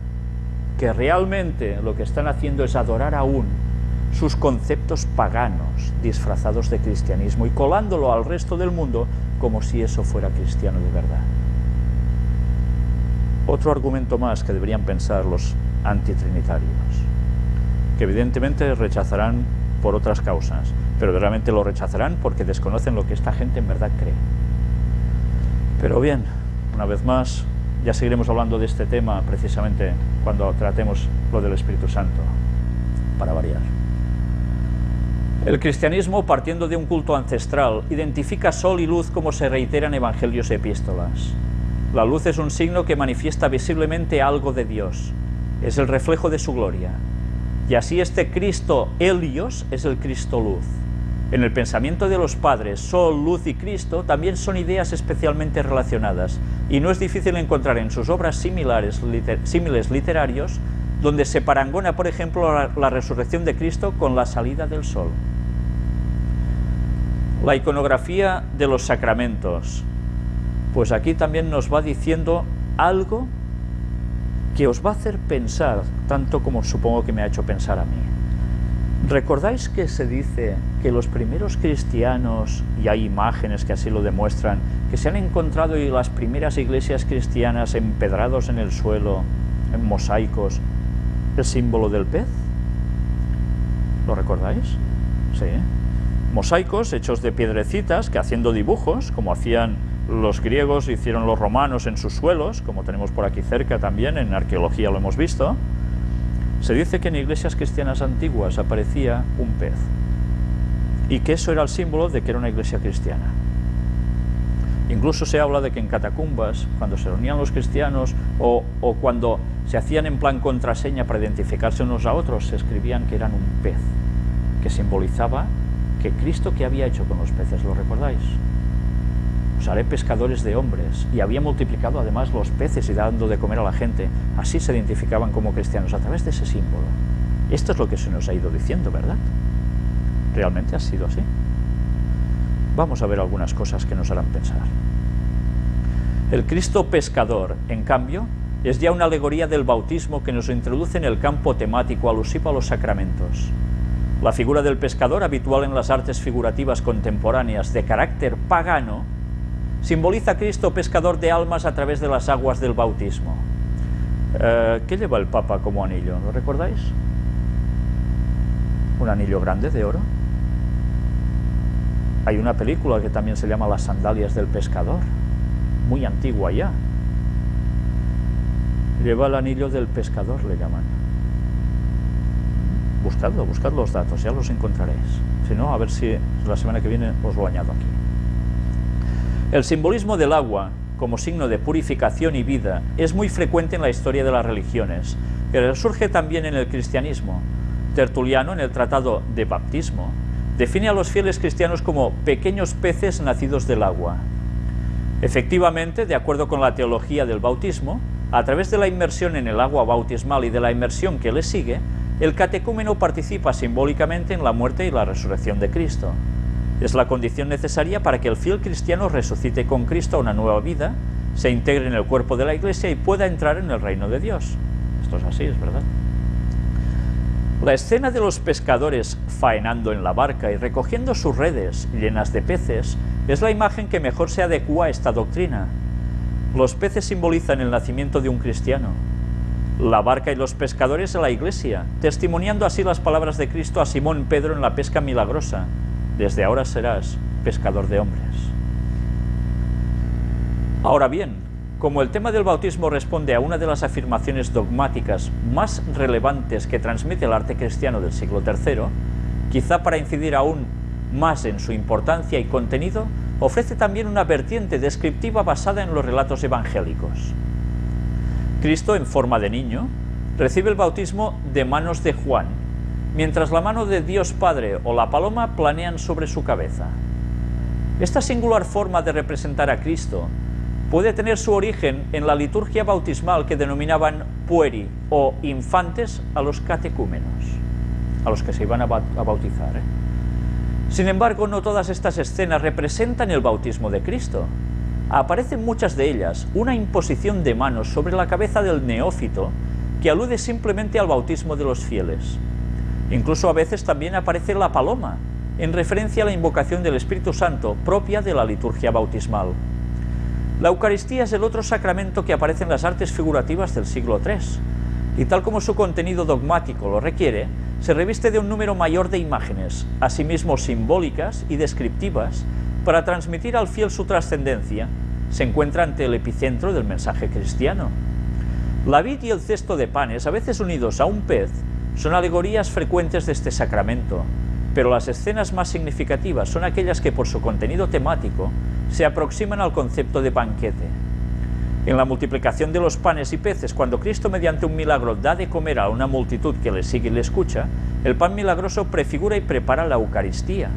que realmente lo que están haciendo es adorar aún sus conceptos paganos disfrazados de cristianismo y colándolo al resto del mundo como si eso fuera cristiano de verdad. Otro argumento más que deberían pensar los antitrinitarios, que evidentemente rechazarán por otras causas, pero realmente lo rechazarán porque desconocen lo que esta gente en verdad cree. Pero bien, una vez más, ya seguiremos hablando de este tema precisamente cuando tratemos lo del Espíritu Santo, para variar. El cristianismo, partiendo de un culto ancestral, identifica sol y luz como se reitera en evangelios y epístolas. La luz es un signo que manifiesta visiblemente algo de Dios, es el reflejo de su gloria. Y así este Cristo Helios es el Cristo luz. En el pensamiento de los padres, sol, luz y Cristo también son ideas especialmente relacionadas, y no es difícil encontrar en sus obras símiles literarios donde se parangona, por ejemplo, la resurrección de Cristo con la salida del sol. La iconografía de los sacramentos. Pues aquí también nos va diciendo algo que os va a hacer pensar, tanto como supongo que me ha hecho pensar a mí. ¿Recordáis que se dice que los primeros cristianos, y hay imágenes que así lo demuestran, que se han encontrado en las primeras iglesias cristianas empedrados en el suelo, en mosaicos, el símbolo del pez? ¿Lo recordáis? Sí. Mosaicos hechos de piedrecitas que, haciendo dibujos, como hacían los griegos, hicieron los romanos en sus suelos, como tenemos por aquí cerca también, en arqueología lo hemos visto. Se dice que en iglesias cristianas antiguas aparecía un pez, y que eso era el símbolo de que era una iglesia cristiana. Incluso se habla de que en catacumbas, cuando se reunían los cristianos, o cuando se hacían en plan contraseña para identificarse unos a otros, se escribían que eran un pez, que simbolizaba que Cristo, ¿qué había hecho con los peces? ¿Lo recordáis? Os haré pescadores de hombres, y había multiplicado además los peces y dando de comer a la gente. Así se identificaban como cristianos, a través de ese símbolo. Esto es lo que se nos ha ido diciendo, ¿verdad? ¿Realmente ha sido así? Vamos a ver algunas cosas que nos harán pensar. El Cristo pescador, en cambio, es ya una alegoría del bautismo que nos introduce en el campo temático alusivo a los sacramentos. La figura del pescador, habitual en las artes figurativas contemporáneas de carácter pagano, simboliza a Cristo pescador de almas a través de las aguas del bautismo. ¿Qué lleva el Papa como anillo? ¿Lo recordáis? Un anillo grande de oro. Hay una película que también se llama Las sandalias del pescador, muy antigua ya. Lleva el anillo del pescador, le llaman. Buscadlo, buscad los datos, ya los encontraréis. Si no, a ver si la semana que viene os lo añado aquí. El simbolismo del agua como signo de purificación y vida es muy frecuente en la historia de las religiones, pero surge también en el cristianismo. Tertuliano, en el Tratado de Baptismo, define a los fieles cristianos como pequeños peces nacidos del agua. Efectivamente, de acuerdo con la teología del bautismo, a través de la inmersión en el agua bautismal y de la inmersión que le sigue, el catecúmeno participa simbólicamente en la muerte y la resurrección de Cristo. Es la condición necesaria para que el fiel cristiano resucite con Cristo a una nueva vida, se integre en el cuerpo de la Iglesia y pueda entrar en el reino de Dios. Esto es así, es verdad. La escena de los pescadores faenando en la barca y recogiendo sus redes llenas de peces es la imagen que mejor se adecua a esta doctrina. Los peces simbolizan el nacimiento de un cristiano. La barca y los pescadores a la Iglesia, testimoniando así las palabras de Cristo a Simón Pedro en la pesca milagrosa: desde ahora serás pescador de hombres. Ahora bien, como el tema del bautismo responde a una de las afirmaciones dogmáticas más relevantes que transmite el arte cristiano del siglo III, quizá para incidir aún más en su importancia y contenido, ofrece también una vertiente descriptiva basada en los relatos evangélicos. Cristo, en forma de niño, recibe el bautismo de manos de Juan, mientras la mano de Dios Padre o la paloma planean sobre su cabeza. Esta singular forma de representar a Cristo puede tener su origen en la liturgia bautismal que denominaban pueri o infantes a los catecúmenos, a los que se iban a bautizar. Sin embargo, no todas estas escenas representan el bautismo de Cristo. Aparecen muchas de ellas una imposición de manos sobre la cabeza del neófito que alude simplemente al bautismo de los fieles. Incluso a veces también aparece la paloma, en referencia a la invocación del Espíritu Santo propia de la liturgia bautismal. La Eucaristía es el otro sacramento que aparece en las artes figurativas del siglo III, y tal como su contenido dogmático lo requiere, se reviste de un número mayor de imágenes, asimismo simbólicas y descriptivas, para transmitir al fiel su trascendencia. Se encuentra ante el epicentro del mensaje cristiano. La vid y el cesto de panes, a veces unidos a un pez, son alegorías frecuentes de este sacramento, pero las escenas más significativas son aquellas que por su contenido temático se aproximan al concepto de banquete. En la multiplicación de los panes y peces, cuando Cristo mediante un milagro da de comer a una multitud que le sigue y le escucha, el pan milagroso prefigura y prepara la Eucaristía.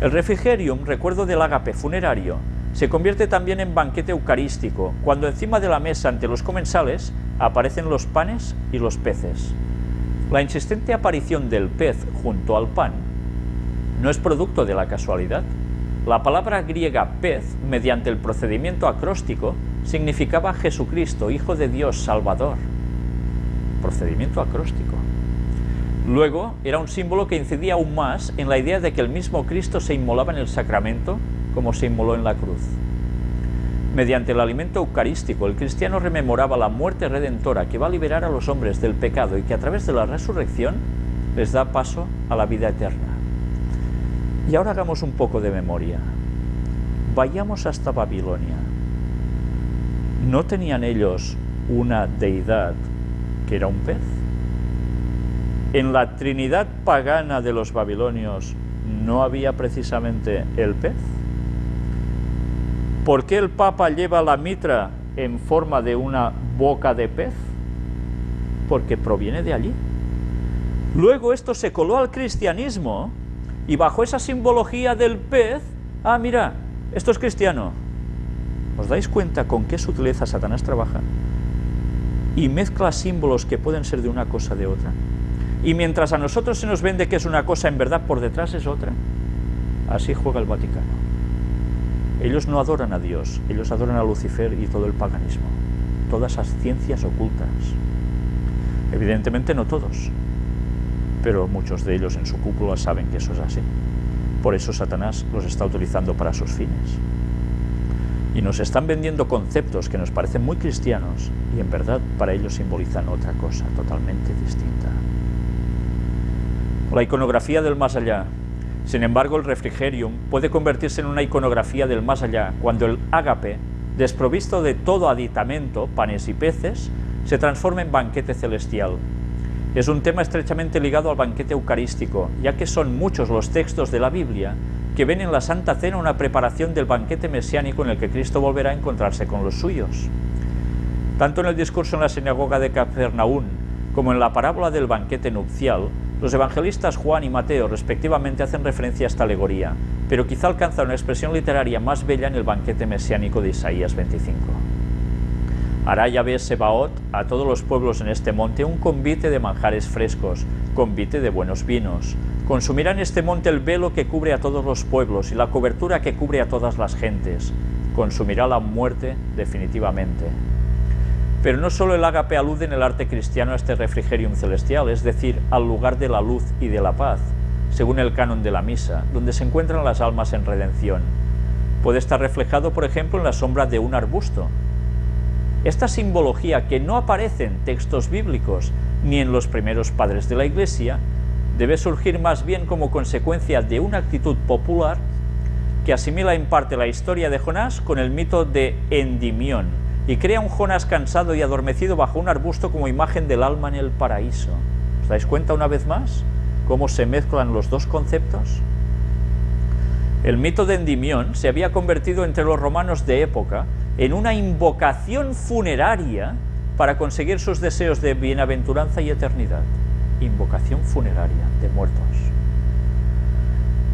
El refrigerium, recuerdo del ágape funerario, se convierte también en banquete eucarístico, cuando encima de la mesa ante los comensales aparecen los panes y los peces. La insistente aparición del pez junto al pan no es producto de la casualidad. La palabra griega pez, mediante el procedimiento acróstico, significaba Jesucristo, Hijo de Dios, Salvador. Procedimiento acróstico. Luego, era un símbolo que incidía aún más en la idea de que el mismo Cristo se inmolaba en el sacramento como se inmoló en la cruz. Mediante el alimento eucarístico, el cristiano rememoraba la muerte redentora que va a liberar a los hombres del pecado y que a través de la resurrección les da paso a la vida eterna. Y ahora hagamos un poco de memoria. Vayamos hasta Babilonia. ¿No tenían ellos una deidad que era un pez? En la Trinidad pagana de los babilonios no había precisamente el pez. ¿Por qué el Papa lleva la mitra en forma de una boca de pez? Porque proviene de allí. Luego esto se coló al cristianismo y bajo esa simbología del pez, mira, esto es cristiano. ¿Os dais cuenta con qué sutileza Satanás trabaja? Y mezcla símbolos que pueden ser de una cosa de otra. Y mientras a nosotros se nos vende que es una cosa, en verdad por detrás es otra. Así juega el Vaticano. Ellos no adoran a Dios, ellos adoran a Lucifer y todo el paganismo, todas esas ciencias ocultas. Evidentemente no todos, pero muchos de ellos en su cúpula saben que eso es así. Por eso Satanás los está utilizando para sus fines. Y nos están vendiendo conceptos que nos parecen muy cristianos y en verdad para ellos simbolizan otra cosa totalmente distinta. La iconografía del más allá. Sin embargo, el refrigerium puede convertirse en una iconografía del más allá cuando el ágape, desprovisto de todo aditamento, panes y peces, se transforma en banquete celestial. Es un tema estrechamente ligado al banquete eucarístico, ya que son muchos los textos de la Biblia que ven en la Santa Cena una preparación del banquete mesiánico en el que Cristo volverá a encontrarse con los suyos. Tanto en el discurso en la sinagoga de Capernaum como en la parábola del banquete nupcial, los evangelistas Juan y Mateo respectivamente hacen referencia a esta alegoría, pero quizá alcanza una expresión literaria más bella en el banquete mesiánico de Isaías 25. Hará Yahvé Sebaot a todos los pueblos en este monte un convite de manjares frescos, convite de buenos vinos. Consumirá en este monte el velo que cubre a todos los pueblos y la cobertura que cubre a todas las gentes. Consumirá la muerte definitivamente. Pero no solo el ágape alude en el arte cristiano a este refrigerium celestial, es decir, al lugar de la luz y de la paz, según el canon de la misa, donde se encuentran las almas en redención. Puede estar reflejado, por ejemplo, en la sombra de un arbusto. Esta simbología, que no aparece en textos bíblicos ni en los primeros padres de la Iglesia, debe surgir más bien como consecuencia de una actitud popular que asimila en parte la historia de Jonás con el mito de Endimión y crea un Jonás cansado y adormecido bajo un arbusto como imagen del alma en el paraíso. ¿Os dais cuenta una vez más cómo se mezclan los dos conceptos? El mito de Endimión se había convertido entre los romanos de época en una invocación funeraria para conseguir sus deseos de bienaventuranza y eternidad. Invocación funeraria de muertos.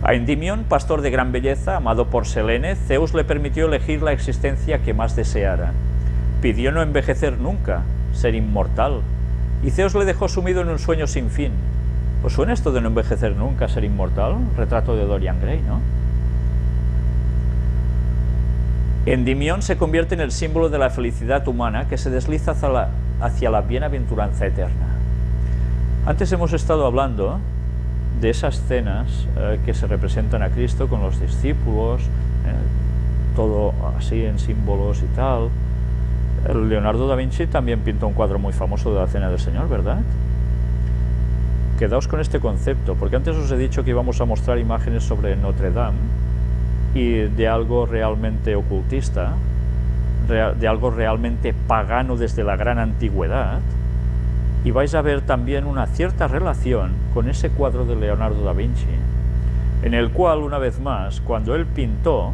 A Endimión, pastor de gran belleza, amado por Selene, Zeus le permitió elegir la existencia que más deseara. Pidió no envejecer nunca, ser inmortal, y Zeus le dejó sumido en un sueño sin fin. ¿Os suena esto de no envejecer nunca, ser inmortal? Retrato de Dorian Gray, ¿no? Endimión se convierte en el símbolo de la felicidad humana que se desliza hacia la bienaventuranza eterna. Antes hemos estado hablando de esas escenas que se representan a Cristo con los discípulos, todo así en símbolos y tal. Leonardo da Vinci también pintó un cuadro muy famoso de la Cena del Señor, ¿verdad? Quedaos con este concepto, porque antes os he dicho que íbamos a mostrar imágenes sobre Notre Dame y de algo realmente ocultista, de algo realmente pagano desde la gran antigüedad, y vais a ver también una cierta relación con ese cuadro de Leonardo da Vinci, en el cual, una vez más, cuando él pintó,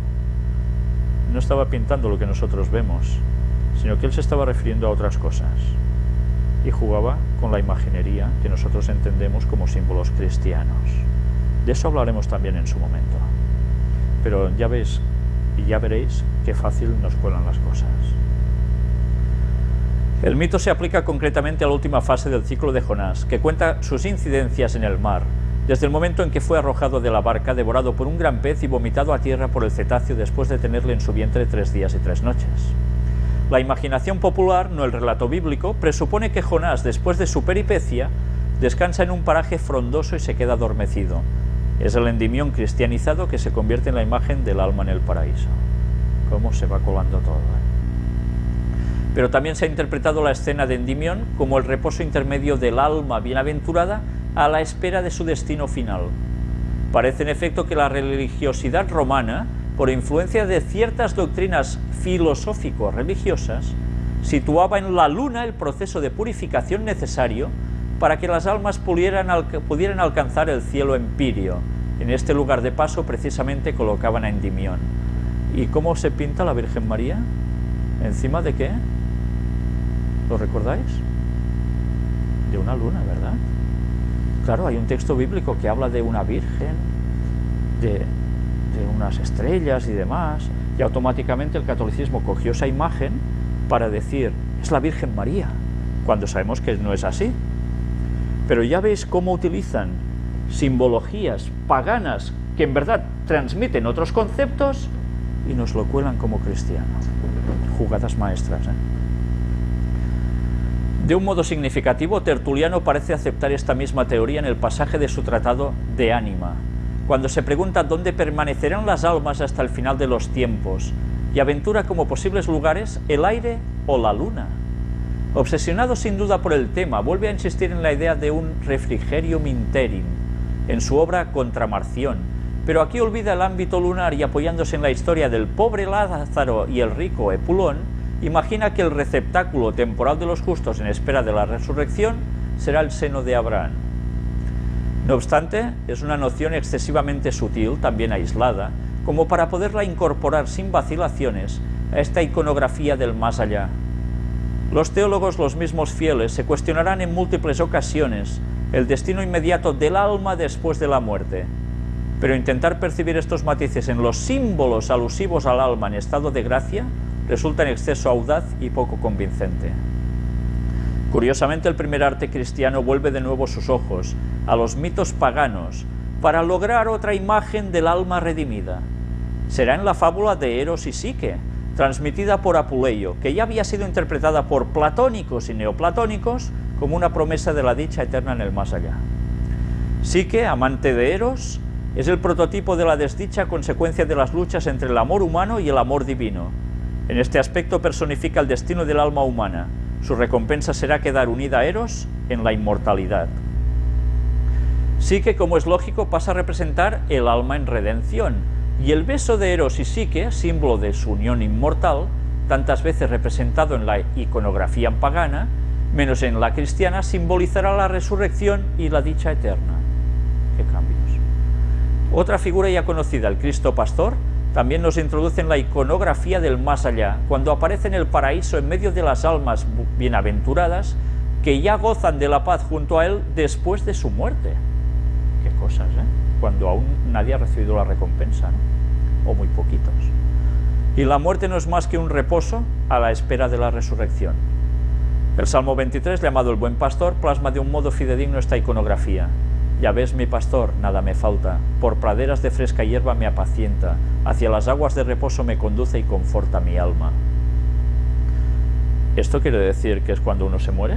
no estaba pintando lo que nosotros vemos, sino que él se estaba refiriendo a otras cosas, y jugaba con la imaginería que nosotros entendemos como símbolos cristianos. De eso hablaremos también en su momento. Pero ya veis y ya veréis qué fácil nos cuelan las cosas. El mito se aplica concretamente a la última fase del ciclo de Jonás, que cuenta sus incidencias en el mar, desde el momento en que fue arrojado de la barca, devorado por un gran pez y vomitado a tierra por el cetáceo después de tenerle en su vientre 3 días y 3 noches. La imaginación popular, no el relato bíblico, presupone que Jonás, después de su peripecia, descansa en un paraje frondoso y se queda adormecido. Es el Endimión cristianizado que se convierte en la imagen del alma en el paraíso. Cómo se va colando todo, Pero también se ha interpretado la escena de Endimión como el reposo intermedio del alma bienaventurada a la espera de su destino final. Parece en efecto que la religiosidad romana, por influencia de ciertas doctrinas filosófico-religiosas, situaba en la luna el proceso de purificación necesario para que las almas pudieran alcanzar el cielo empíreo. En este lugar de paso precisamente colocaban a Endimión. ¿Y cómo se pinta la Virgen María? ¿Encima de qué? ¿Lo recordáis? De una luna, ¿verdad? Claro, hay un texto bíblico que habla de una virgen, de unas estrellas y demás, y automáticamente el catolicismo cogió esa imagen para decir, es la Virgen María, cuando sabemos que no es así. Pero ya veis cómo utilizan simbologías paganas que en verdad transmiten otros conceptos y nos lo cuelan como cristianos. Jugadas maestras, De un modo significativo, Tertuliano parece aceptar esta misma teoría en el pasaje de su tratado De Anima, cuando se pregunta dónde permanecerán las almas hasta el final de los tiempos, y aventura como posibles lugares el aire o la luna. Obsesionado sin duda por el tema, vuelve a insistir en la idea de un refrigerium interim, en su obra Contramarción, pero aquí olvida el ámbito lunar y apoyándose en la historia del pobre Lázaro y el rico Epulón, imagina que el receptáculo temporal de los justos en espera de la resurrección será el seno de Abraham. No obstante, es una noción excesivamente sutil, también aislada, como para poderla incorporar sin vacilaciones a esta iconografía del más allá. Los teólogos, los mismos fieles, se cuestionarán en múltiples ocasiones el destino inmediato del alma después de la muerte, pero intentar percibir estos matices en los símbolos alusivos al alma en estado de gracia resulta en exceso audaz y poco convincente. Curiosamente, el primer arte cristiano vuelve de nuevo sus ojos a los mitos paganos para lograr otra imagen del alma redimida. Será en la fábula de Eros y Psique, transmitida por Apuleyo, que ya había sido interpretada por platónicos y neoplatónicos como una promesa de la dicha eterna en el más allá. Psique, amante de Eros, es el prototipo de la desdicha a consecuencia de las luchas entre el amor humano y el amor divino. En este aspecto personifica el destino del alma humana. Su recompensa será quedar unida a Eros en la inmortalidad. Psique, como es lógico, pasa a representar el alma en redención, y el beso de Eros y Psique, símbolo de su unión inmortal, tantas veces representado en la iconografía pagana, menos en la cristiana, simbolizará la resurrección y la dicha eterna. ¡Qué cambios! Otra figura ya conocida, el Cristo Pastor, también nos introduce en la iconografía del más allá, cuando aparece en el paraíso en medio de las almas bienaventuradas que ya gozan de la paz junto a Él después de su muerte. ¡Qué cosas, cuando aún nadie ha recibido la recompensa, ¿no? O muy poquitos. Y la muerte no es más que un reposo a la espera de la resurrección. El Salmo 23, llamado el Buen Pastor, plasma de un modo fidedigno esta iconografía. Ya ves mi pastor, nada me falta, por praderas de fresca hierba me apacienta, hacia las aguas de reposo me conduce y conforta mi alma. ¿Esto quiere decir que es cuando uno se muere?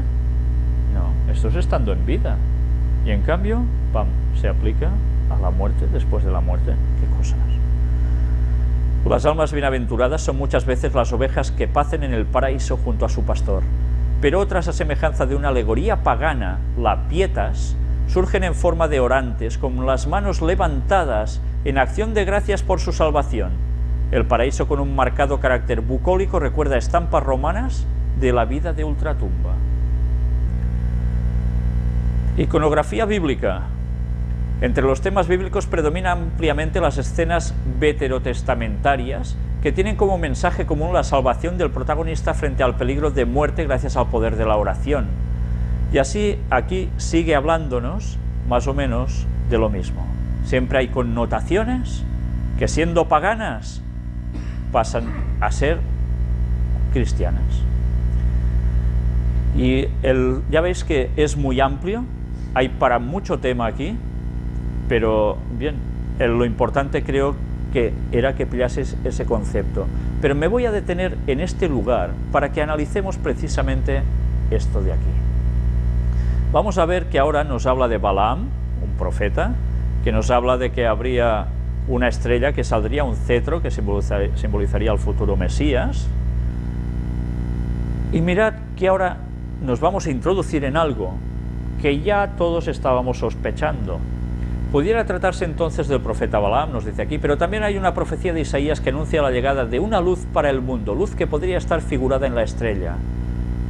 No, esto es estando en vida. Y en cambio, ¡pam!, se aplica a la muerte, después de la muerte. ¡Qué cosas! Las almas bienaventuradas son muchas veces las ovejas que pacen en el paraíso junto a su pastor, pero otras, a semejanza de una alegoría pagana, la pietas, surgen en forma de orantes, con las manos levantadas en acción de gracias por su salvación. El paraíso, con un marcado carácter bucólico, recuerda estampas romanas de la vida de ultratumba. Iconografía bíblica. Entre los temas bíblicos predominan ampliamente las escenas veterotestamentarias, que tienen como mensaje común la salvación del protagonista frente al peligro de muerte gracias al poder de la oración. Y así aquí sigue hablándonos más o menos de lo mismo. Siempre hay connotaciones que, siendo paganas, pasan a ser cristianas. Y ya veis que es muy amplio, hay para mucho tema aquí, pero bien, lo importante creo que era que pillases ese concepto. Pero me voy a detener en este lugar para que analicemos precisamente esto de aquí. Vamos a ver que ahora nos habla de Balaam, un profeta, que nos habla de que habría una estrella, que saldría un cetro que simbolizaría al futuro Mesías. Y mirad que ahora nos vamos a introducir en algo que ya todos estábamos sospechando. Pudiera tratarse entonces del profeta Balaam, nos dice aquí, pero también hay una profecía de Isaías que anuncia la llegada de una luz para el mundo, luz que podría estar figurada en la estrella.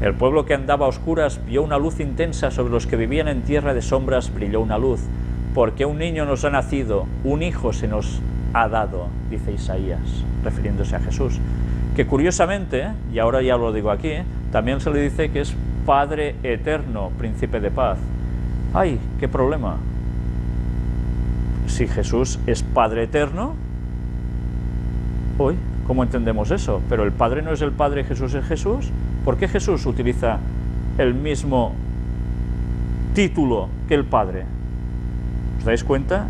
El pueblo que andaba a oscuras vio una luz intensa, sobre los que vivían en tierra de sombras brilló una luz, porque un niño nos ha nacido, un hijo se nos ha dado, dice Isaías, refiriéndose a Jesús, que curiosamente, y ahora ya lo digo aquí, también se le dice que es Padre eterno, príncipe de paz. ¡Ay, qué problema! Si Jesús es Padre eterno, hoy, ¿cómo entendemos eso? Pero el Padre no es el Padre, Jesús es Jesús. ¿Por qué Jesús utiliza el mismo título que el Padre? ¿Os dais cuenta?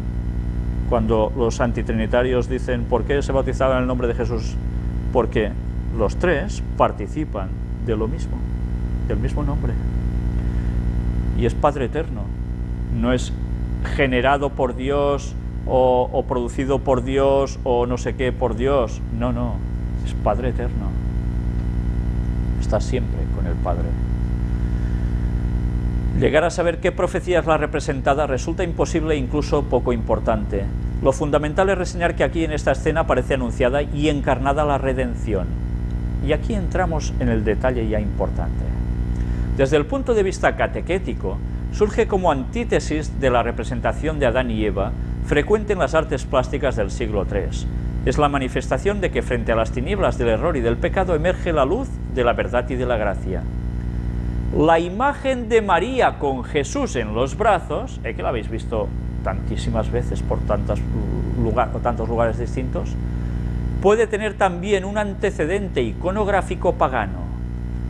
Cuando los antitrinitarios dicen ¿por qué se bautizaba en el nombre de Jesús? Porque los tres participan de lo mismo, del mismo nombre. Y es Padre eterno, no es generado por Dios o producido por Dios o no sé qué por Dios. No, no, es Padre eterno. Está siempre con el Padre. Llegar a saber qué profecía es la representada resulta imposible e incluso poco importante. Lo fundamental es reseñar que aquí en esta escena aparece anunciada y encarnada la redención. Y aquí entramos en el detalle ya importante. Desde el punto de vista catequético, surge como antítesis de la representación de Adán y Eva frecuente en las artes plásticas del siglo III. Es la manifestación de que frente a las tinieblas del error y del pecado emerge la luz de la verdad y de la gracia. La imagen de María con Jesús en los brazos, que la habéis visto tantísimas veces por tantos lugares distintos, puede tener también un antecedente iconográfico pagano.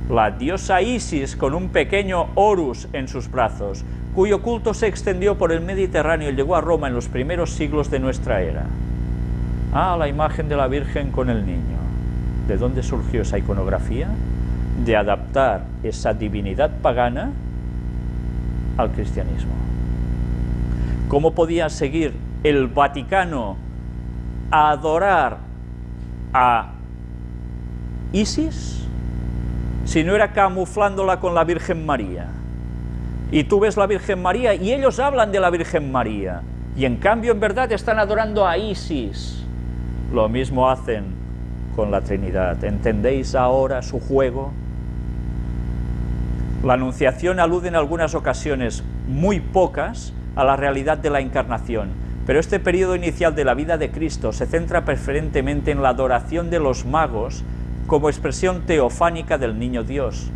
La diosa Isis con un pequeño Horus en sus brazos, cuyo culto se extendió por el Mediterráneo y llegó a Roma en los primeros siglos de nuestra era. La imagen de la Virgen con el niño. ¿De dónde surgió esa iconografía? De adaptar esa divinidad pagana al cristianismo. ¿Cómo podía seguir el Vaticano a adorar a Isis si no era camuflándola con la Virgen María? Y tú ves la Virgen María y ellos hablan de la Virgen María, y en cambio en verdad están adorando a Isis. Lo mismo hacen con la Trinidad. ¿Entendéis ahora su juego? La Anunciación alude en algunas ocasiones, muy pocas, a la realidad de la Encarnación, pero este periodo inicial de la vida de Cristo se centra preferentemente en la adoración de los magos como expresión teofánica del Niño Dios.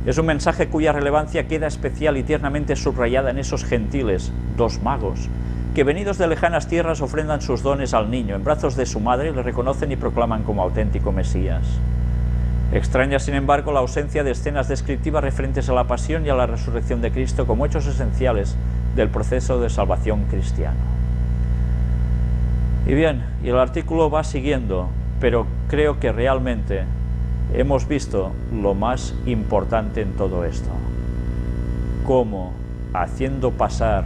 Es un mensaje cuya relevancia queda especial y tiernamente subrayada en esos gentiles, 2 magos, que venidos de lejanas tierras ofrendan sus dones al niño en brazos de su madre y le reconocen y proclaman como auténtico Mesías. Extraña, sin embargo, la ausencia de escenas descriptivas referentes a la pasión y a la resurrección de Cristo como hechos esenciales del proceso de salvación cristiano. Y bien, y el artículo va siguiendo, pero creo que realmente hemos visto lo más importante en todo esto. Cómo, haciendo pasar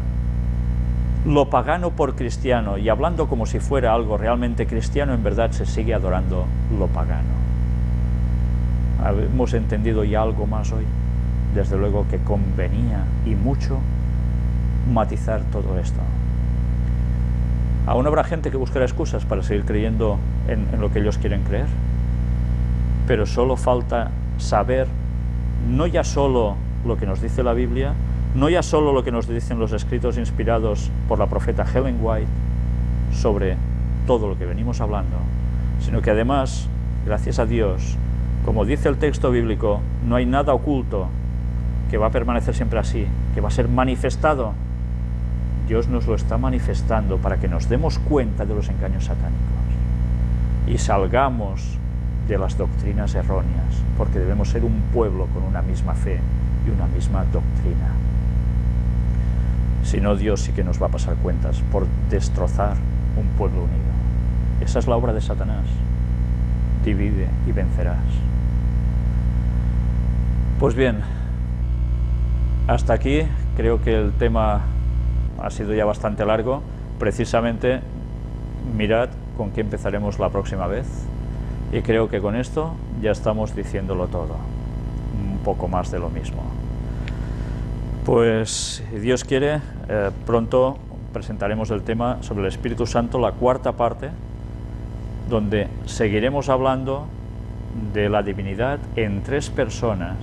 lo pagano por cristiano y hablando como si fuera algo realmente cristiano, en verdad se sigue adorando lo pagano. ¿Hemos entendido ya algo más hoy? Desde luego que convenía y mucho matizar todo esto. Aún habrá gente que buscará excusas para seguir creyendo en lo que ellos quieren creer, pero solo falta saber no ya solo lo que nos dice la Biblia, no ya solo lo que nos dicen los escritos inspirados por la profeta Ellen White sobre todo lo que venimos hablando, sino que además, gracias a Dios, como dice el texto bíblico, no hay nada oculto que va a permanecer siempre así, que va a ser manifestado. Dios nos lo está manifestando para que nos demos cuenta de los engaños satánicos y salgamos de las doctrinas erróneas, porque debemos ser un pueblo con una misma fe y una misma doctrina. Si no, Dios sí que nos va a pasar cuentas por destrozar un pueblo unido. Esa es la obra de Satanás. Divide y vencerás. Pues bien, hasta aquí creo que el tema ha sido ya bastante largo. Precisamente mirad con qué empezaremos la próxima vez, y creo que con esto ya estamos diciéndolo todo, un poco más de lo mismo. Pues si Dios quiere, pronto presentaremos el tema sobre el Espíritu Santo, la 4ª parte, donde seguiremos hablando de la divinidad en 3 personas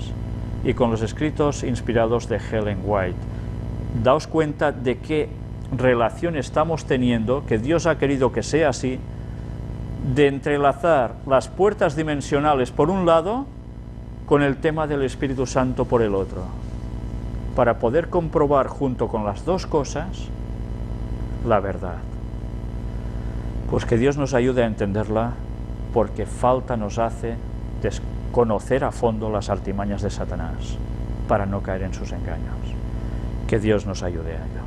y con los escritos inspirados de Ellen White. Daos cuenta de qué relación estamos teniendo, que Dios ha querido que sea así, de entrelazar las puertas dimensionales por un lado con el tema del Espíritu Santo por el otro, para poder comprobar junto con las 2 cosas la verdad. Pues que Dios nos ayude a entenderla, porque falta nos hace conocer a fondo las artimañas de Satanás para no caer en sus engaños. Que Dios nos ayude a ello.